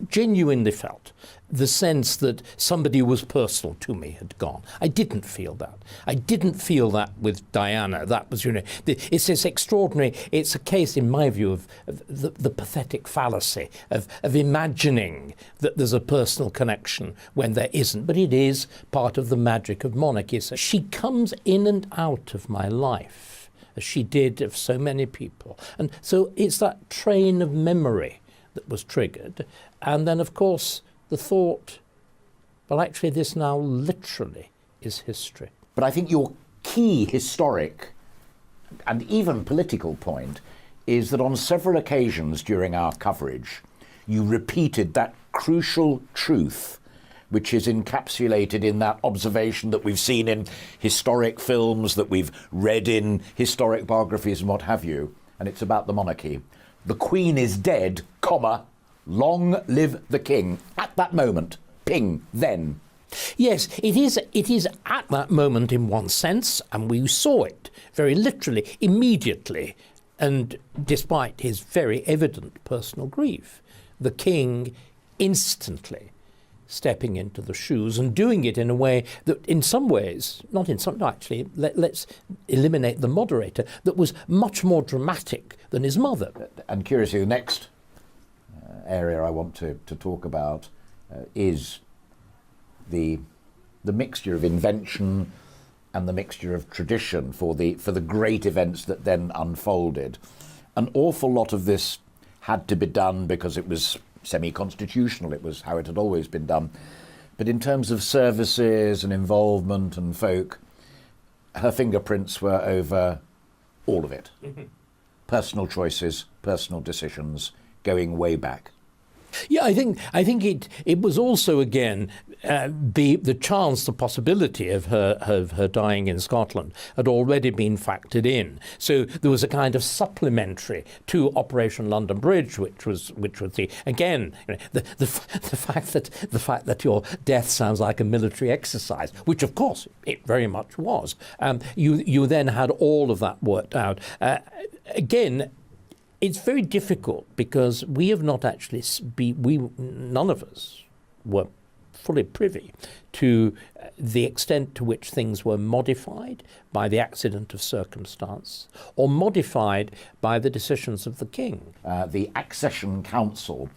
genuinely felt, the sense that somebody was personal to me had gone. I didn't feel that. I didn't feel that with Diana. That was, it's this extraordinary, it's a case, in my view, of the pathetic fallacy of imagining that there's a personal connection when there isn't. But it is part of the magic of monarchy. So she comes in and out of my life, as she did of so many people. And so it's that train of memory that was triggered. And then, of course, the thought, well, actually, this now literally is history. But I think your key historic and even political point is that on several occasions during our coverage, you repeated that crucial truth which is encapsulated in that observation that we've seen in historic films, that we've read in historic biographies and what have you, and it's about the monarchy. The Queen is dead, comma, long live the King. At that moment, ping, then. Yes, it is at that moment in one sense, and we saw it very literally, immediately, and despite his very evident personal grief, the King instantly stepping into the shoes and doing it in a way that in some ways, not in some, actually, let's eliminate the moderator, that was much more dramatic than his mother. And curiously, the next area I want to talk about is the mixture of invention and the mixture of tradition for the great events that then unfolded. An awful lot of this had to be done because it was semi-constitutional, it was how it had always been done. But in terms of services and involvement and folk, her fingerprints were over all of it. Mm-hmm. Personal choices, personal decisions, going way back. Yeah, I think it was also, again, the chance, the possibility of her dying in Scotland had already been factored in. So there was a kind of supplementary to Operation London Bridge, which was the, again, the fact that your death sounds like a military exercise, which of course it very much was. You then had all of that worked out. Again, it's very difficult because we have not actually, none of us were fully privy to the extent to which things were modified by the accident of circumstance or modified by the decisions of the King. The Accession Council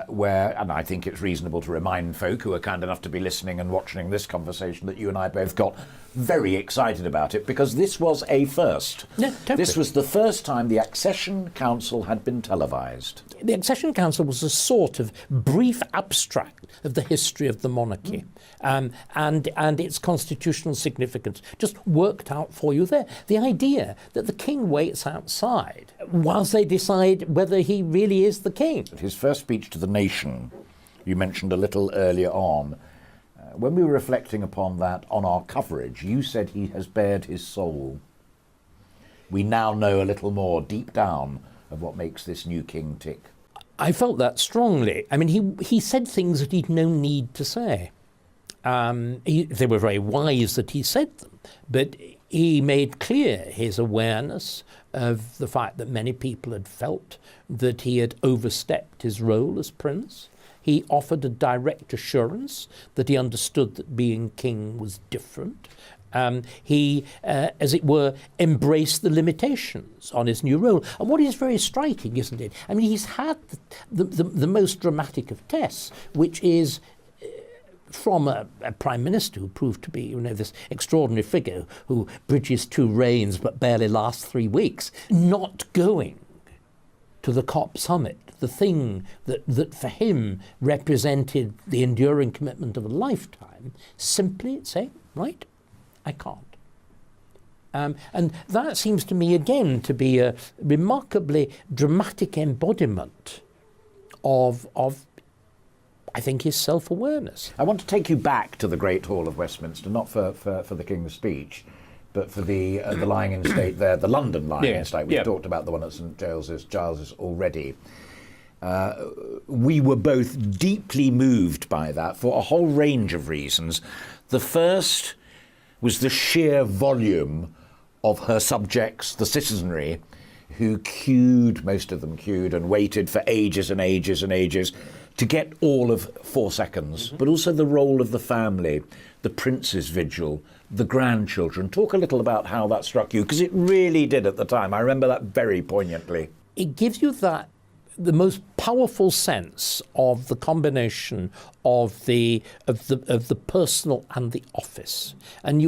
where, and I think it's reasonable to remind folk who are kind enough to be listening and watching this conversation that you and I both got very excited about it, because this was a first. Yeah, totally. This was the first time the Accession Council had been televised. The Accession Council was a sort of brief abstract of the history of the monarchy and its constitutional significance, just worked out for you there. The idea that the king waits outside whilst they decide whether he really is the king. His first speech to the nation, you mentioned a little earlier on, when we were reflecting upon that on our coverage, you said he has bared his soul. We now know a little more deep down of what makes this new king tick. I felt that strongly. I mean, he said things that he'd no need to say. They were very wise that he said them, but he made clear his awareness of the fact that many people had felt that he had overstepped his role as prince. He offered a direct assurance that he understood that being king was different. He, as it were, embraced the limitations on his new role. And what is very striking, isn't it? I mean, he's had the most dramatic of tests, which is from a prime minister who proved to be, you know, this extraordinary figure who bridges two reigns but barely lasts 3 weeks, not going to the COP summit, the thing that for him represented the enduring commitment of a lifetime, simply saying, right, I can't. And that seems to me, again, to be a remarkably dramatic embodiment of I think, his self-awareness. I want to take you back to the Great Hall of Westminster, not for the King's speech, but for the lying in state there, the London lying in state. We've talked about the one at St Giles's already. We were both deeply moved by that for a whole range of reasons. The first was the sheer volume of her subjects, the citizenry, who queued, most of them queued, and waited for ages and ages and ages to get all of 4 seconds, but also the role of the family, the Prince's Vigil, the grandchildren. Talk a little about how that struck you, because it really did at the time. I remember that very poignantly. It gives you the most powerful sense of the combination of the personal and the office. And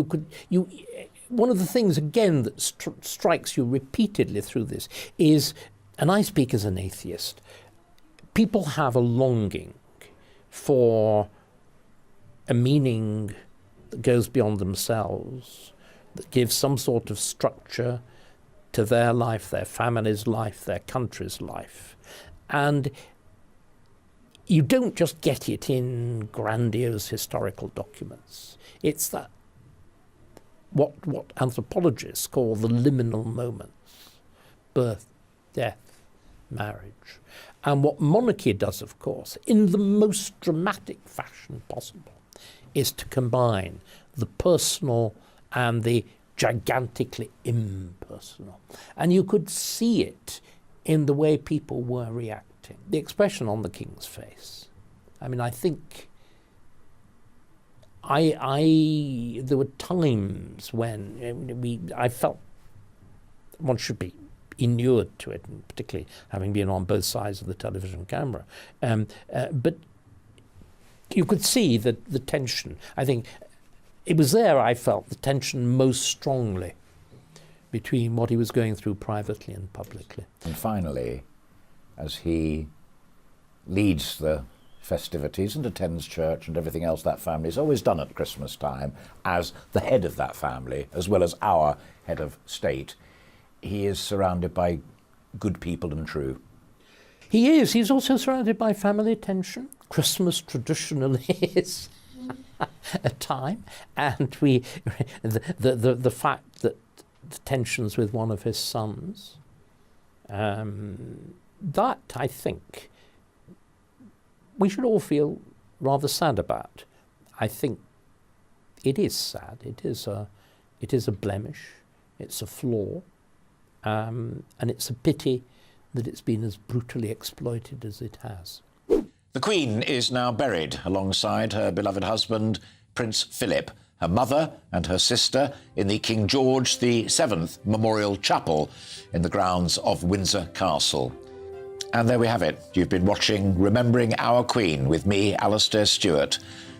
one of the things, again, that strikes you repeatedly through this is, and I speak as an atheist, people have a longing for a meaning that goes beyond themselves, that gives some sort of structure to their life, their family's life, their country's life. And you don't just get it in grandiose historical documents. It's that what anthropologists call the liminal moments: birth, death, marriage. And what monarchy does, of course, in the most dramatic fashion possible, is to combine the personal and the gigantically impersonal. And you could see it in the way people were reacting. The expression on the King's face. I mean, I think there were times when I felt one should be inured to it, and particularly having been on both sides of the television camera. But you could see the tension. I think it was there I felt the tension most strongly between what he was going through privately and publicly. And finally, as he leads the festivities and attends church and everything else that family has always done at Christmas time, as the head of that family, as well as our head of state, he is surrounded by good people and true. He is. He's also surrounded by family attention. Christmas traditionally is a time, and the fact that the tensions with one of his sons, that I think we should all feel rather sad about. I think it is sad. It is a blemish. It's a flaw. And it's a pity that it's been as brutally exploited as it has. The Queen is now buried alongside her beloved husband, Prince Philip, her mother and her sister in the King George VII Memorial Chapel in the grounds of Windsor Castle. And there we have it. You've been watching Remembering Our Queen with me, Alastair Stewart.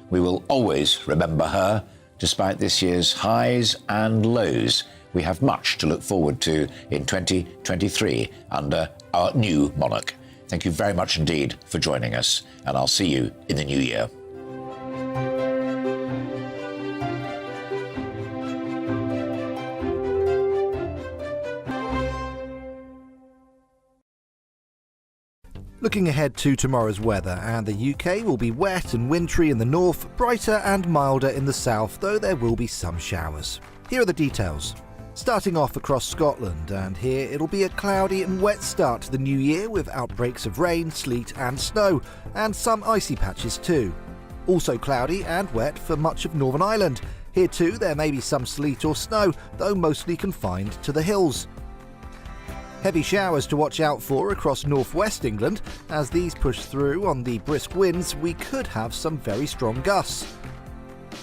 We will always remember her, despite this year's highs and lows. We have much to look forward to in 2023 under our new monarch. Thank you very much indeed for joining us, and I'll see you in the new year. Looking ahead to tomorrow's weather, and the UK will be wet and wintry in the north, brighter and milder in the south, though there will be some showers. Here are the details. Starting off across Scotland, and here it'll be a cloudy and wet start to the new year with outbreaks of rain, sleet and snow, and some icy patches too. Also cloudy and wet for much of Northern Ireland. Here too there may be some sleet or snow, though mostly confined to the hills. Heavy showers to watch out for across northwest England. As these push through on the brisk winds, we could have some very strong gusts.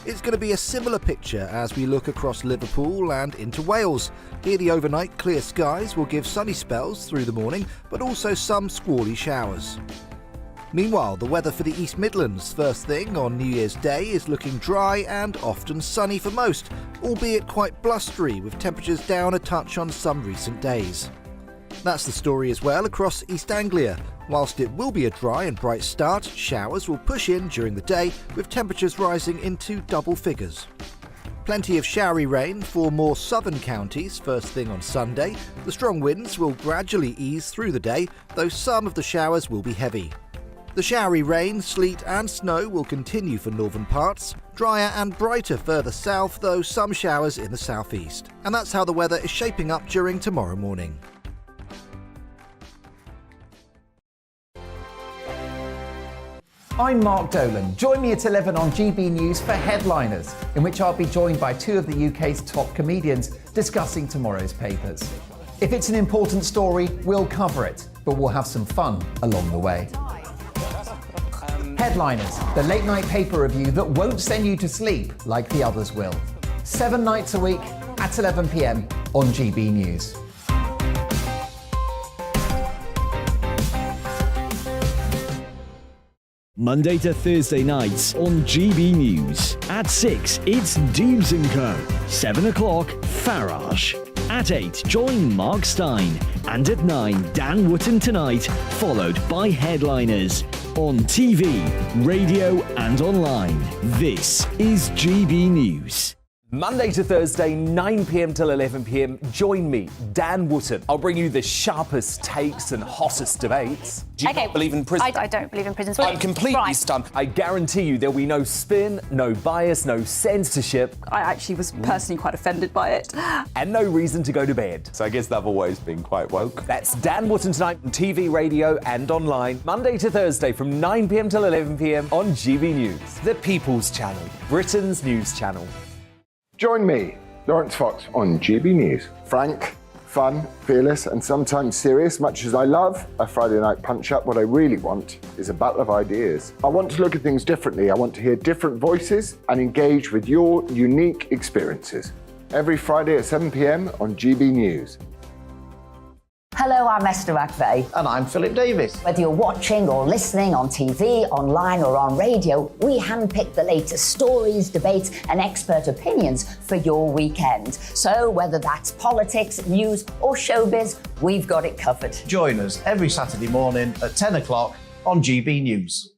It's going to be a similar picture as we look across Liverpool and into Wales. Here the overnight clear skies will give sunny spells through the morning, but also some squally showers. Meanwhile, the weather for the East Midlands first thing on New Year's Day is looking dry and often sunny for most, albeit quite blustery with temperatures down a touch on some recent days. That's the story as well across East Anglia. Whilst it will be a dry and bright start, showers will push in during the day with temperatures rising into double figures. Plenty of showery rain for more southern counties first thing on Sunday. The strong winds will gradually ease through the day, though some of the showers will be heavy. The showery rain, sleet and snow will continue for northern parts, drier and brighter further south, though some showers in the southeast. And that's how the weather is shaping up during tomorrow morning. I'm Mark Dolan. Join me at 11 on GB News for Headliners, in which I'll be joined by two of the UK's top comedians discussing tomorrow's papers. If it's an important story, we'll cover it, but we'll have some fun along the way. Headliners, the late night paper review that won't send you to sleep like the others will. 7 nights a week at 11 p.m. on GB News. Monday to Thursday nights on GB News. At 6, it's Deebs & Co. 7 o'clock, Farage. At 8, join Mark Stein. And at 9, Dan Wootton Tonight, followed by Headliners. On TV, radio and online. This is GB News. Monday to Thursday, 9 p.m. till 11 p.m. Join me, Dan Wootton. I'll bring you the sharpest takes and hottest debates. Do you not believe in prison? I don't believe in prison. I'm completely stunned. I guarantee you there'll be no spin, no bias, no censorship. I actually was personally quite offended by it. And no reason to go to bed. So I guess they've always been quite woke. That's Dan Wootton Tonight on TV, radio and online. Monday to Thursday from 9 p.m. till 11 p.m. on GB News. The People's Channel, Britain's news channel. Join me, Lawrence Fox, on GB News. Frank, fun, fearless and sometimes serious. Much as I love a Friday night punch-up, what I really want is a battle of ideas. I want to look at things differently. I want to hear different voices and engage with your unique experiences. Every Friday at 7 p.m. on GB News. Hello, I'm Esther McVeigh. And I'm Philip Davis. Whether you're watching or listening on TV, online or on radio, we handpick the latest stories, debates and expert opinions for your weekend. So whether that's politics, news or showbiz, we've got it covered. Join us every Saturday morning at 10 o'clock on GB News.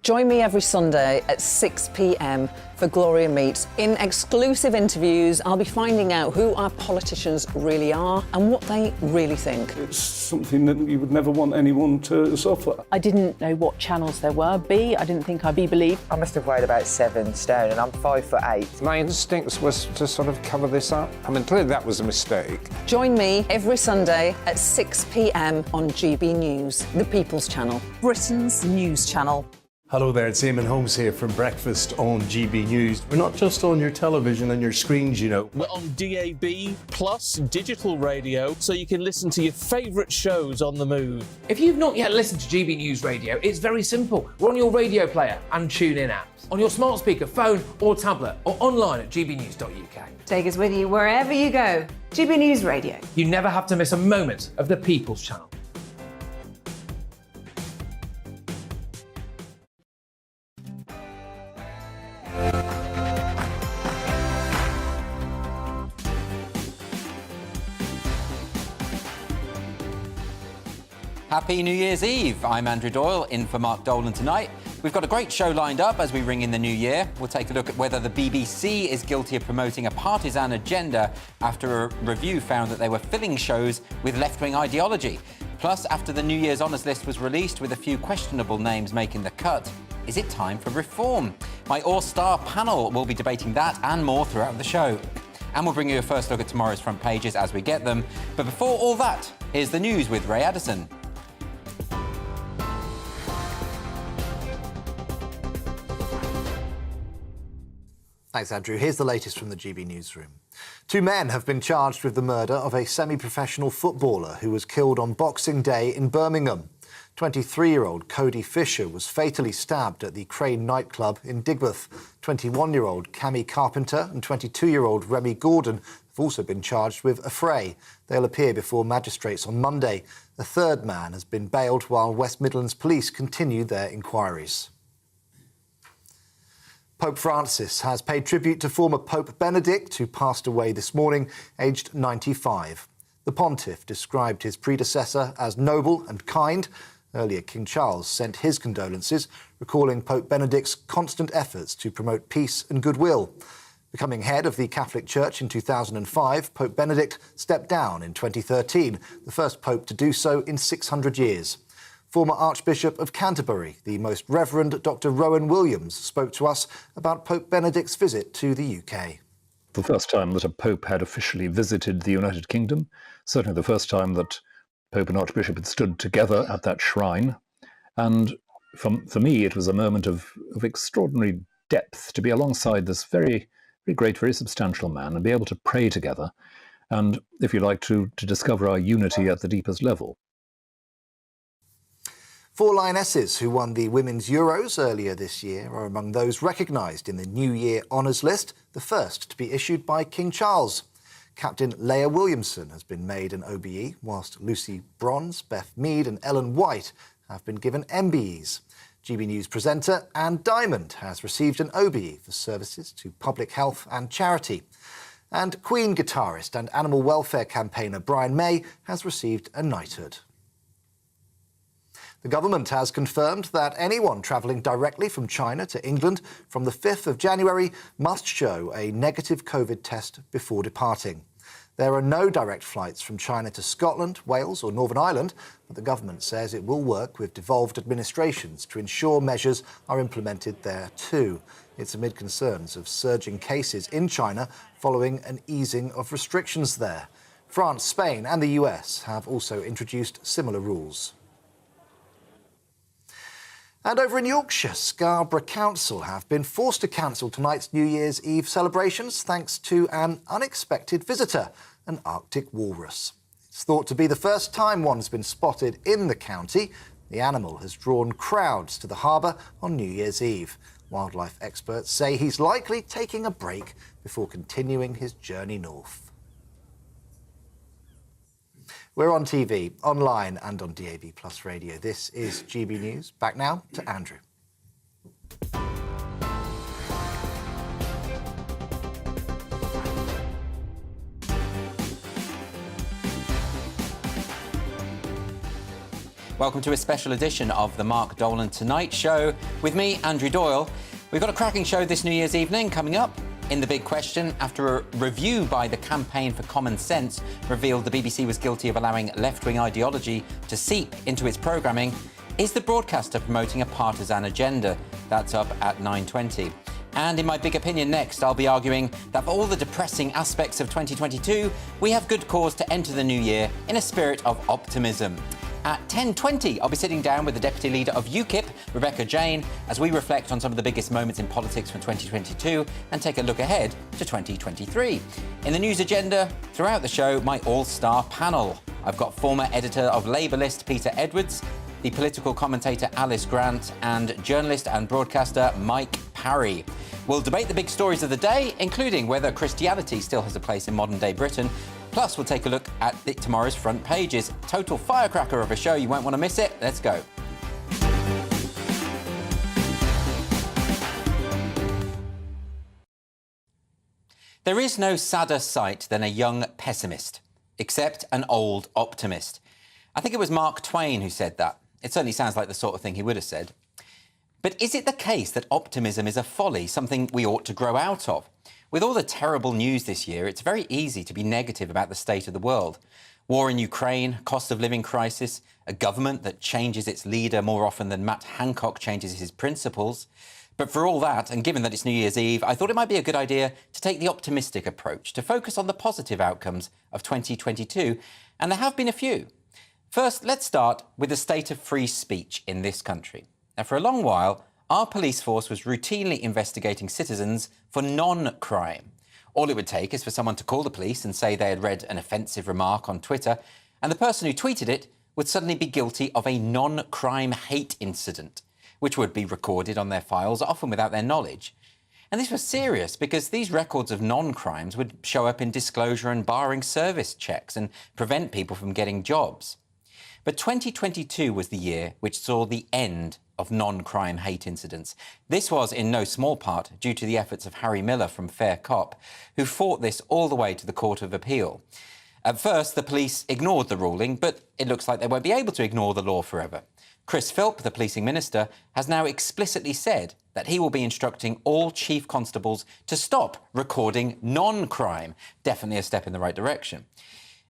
Join me every Sunday at 6 p.m. for Gloria Meets. In exclusive interviews, I'll be finding out who our politicians really are and what they really think. It's something that you would never want anyone to suffer. I didn't know what channels there were. I didn't think I'd be believed. I must have weighed about 7 stone and I'm 5'8". My instincts was to sort of cover this up. I mean, clearly that was a mistake. Join me every Sunday at 6 p.m. on GB News, the People's Channel, Britain's news channel. Hello there, it's Eamon Holmes here from Breakfast on GB News. We're not just on your television and your screens, you know. We're on DAB plus digital radio, so you can listen to your favourite shows on the move. If you've not yet listened to GB News Radio, it's very simple. We're on your radio player and TuneIn apps, on your smart speaker, phone or tablet, or online at gbnews.uk. Take us with you wherever you go. GB News Radio. You never have to miss a moment of the People's Channel. Happy New Year's Eve. I'm Andrew Doyle, in for Mark Dolan tonight. We've got a great show lined up as we ring in the new year. We'll take a look at whether the BBC is guilty of promoting a partisan agenda after a review found that they were filling shows with left-wing ideology. Plus, after the New Year's honours list was released with a few questionable names making the cut, is it time for reform? My all-star panel will be debating that and more throughout the show. And we'll bring you a first look at tomorrow's front pages as we get them. But before all that, here's the news with Ray Addison. Thanks, Andrew. Here's the latest from the GB newsroom. 2 men have been charged with the murder of a semi-professional footballer who was killed on Boxing Day in Birmingham. 23-year-old Cody Fisher was fatally stabbed at the Crane nightclub in Digbeth. 21-year-old Cammy Carpenter and 22-year-old Remy Gordon have also been charged with affray. They'll appear before magistrates on Monday. A third man has been bailed while West Midlands police continue their inquiries. Pope Francis has paid tribute to former Pope Benedict, who passed away this morning, aged 95. The pontiff described his predecessor as noble and kind. Earlier, King Charles sent his condolences, recalling Pope Benedict's constant efforts to promote peace and goodwill. Becoming head of the Catholic Church in 2005, Pope Benedict stepped down in 2013, the first pope to do so in 600 years. Former Archbishop of Canterbury, the Most Reverend Dr. Rowan Williams, spoke to us about Pope Benedict's visit to the UK. The first time that a pope had officially visited the United Kingdom, certainly the first time that Pope and Archbishop had stood together at that shrine. And for me, it was a moment of extraordinary depth to be alongside this very, very great, very substantial man and be able to pray together and, if you like, to discover our unity at the deepest level. 4 Lionesses who won the Women's Euros earlier this year are among those recognised in the New Year honours list, the first to be issued by King Charles. Captain Leah Williamson has been made an OBE, whilst Lucy Bronze, Beth Mead and Ellen White have been given MBEs. GB News presenter Anne Diamond has received an OBE for services to public health and charity. And Queen guitarist and animal welfare campaigner Brian May has received a knighthood. The government has confirmed that anyone travelling directly from China to England from the 5th of January must show a negative COVID test before departing. There are no direct flights from China to Scotland, Wales or Northern Ireland, but the government says it will work with devolved administrations to ensure measures are implemented there too. It's amid concerns of surging cases in China following an easing of restrictions there. France, Spain and the US have also introduced similar rules. And over in Yorkshire, Scarborough Council have been forced to cancel tonight's New Year's Eve celebrations thanks to an unexpected visitor, an Arctic walrus. It's thought to be the first time one's been spotted in the county. The animal has drawn crowds to the harbour on New Year's Eve. Wildlife experts say he's likely taking a break before continuing his journey north. We're on TV, online and on DAB+ radio. This is GB News. Back now to Andrew. Welcome to a special edition of the Mark Dolan Tonight Show. With me, Andrew Doyle. We've got a cracking show this New Year's evening coming up. In the big question, after a review by the Campaign for Common Sense revealed the BBC was guilty of allowing left-wing ideology to seep into its programming, is the broadcaster promoting a partisan agenda? That's up at 9:20. And in my big opinion next, I'll be arguing that for all the depressing aspects of 2022, we have good cause to enter the new year in a spirit of optimism. At 10:20, I'll be sitting down with the Deputy Leader of UKIP, Rebecca Jane, as we reflect on some of the biggest moments in politics from 2022 and take a look ahead to 2023. In the news agenda, throughout the show, my all-star panel. I've got former editor of Labour List, Peter Edwards, the political commentator Alice Grant, and journalist and broadcaster Mike Parry. We'll debate the big stories of the day, including whether Christianity still has a place in modern-day Britain. Plus, we'll take a look at tomorrow's front pages. Total firecracker of a show. You won't want to miss it. Let's go. There is no sadder sight than a young pessimist, except an old optimist. I think it was Mark Twain who said that. It certainly sounds like the sort of thing he would have said. But is it the case that optimism is a folly, something we ought to grow out of? With all the terrible news this year, it's very easy to be negative about the state of the world. War in Ukraine, cost of living crisis, a government that changes its leader more often than Matt Hancock changes his principles. But for all that, and given that it's New Year's Eve, I thought it might be a good idea to take the optimistic approach, to focus on the positive outcomes of 2022, and there have been a few. First, let's start with the state of free speech in this country. Now, for a long while, our police force was routinely investigating citizens for non-crime. All it would take is for someone to call the police and say they had read an offensive remark on Twitter, and the person who tweeted it would suddenly be guilty of a non-crime hate incident, which would be recorded on their files, often without their knowledge. And this was serious because these records of non-crimes would show up in disclosure and barring service checks and prevent people from getting jobs. But 2022 was the year which saw the end of non-crime hate incidents. This was in no small part due to the efforts of Harry Miller from Fair Cop, who fought this all the way to the Court of Appeal. At first, the police ignored the ruling, but it looks like they won't be able to ignore the law forever. Chris Philp, the policing minister, has now explicitly said that he will be instructing all chief constables to stop recording non-crime. Definitely a step in the right direction.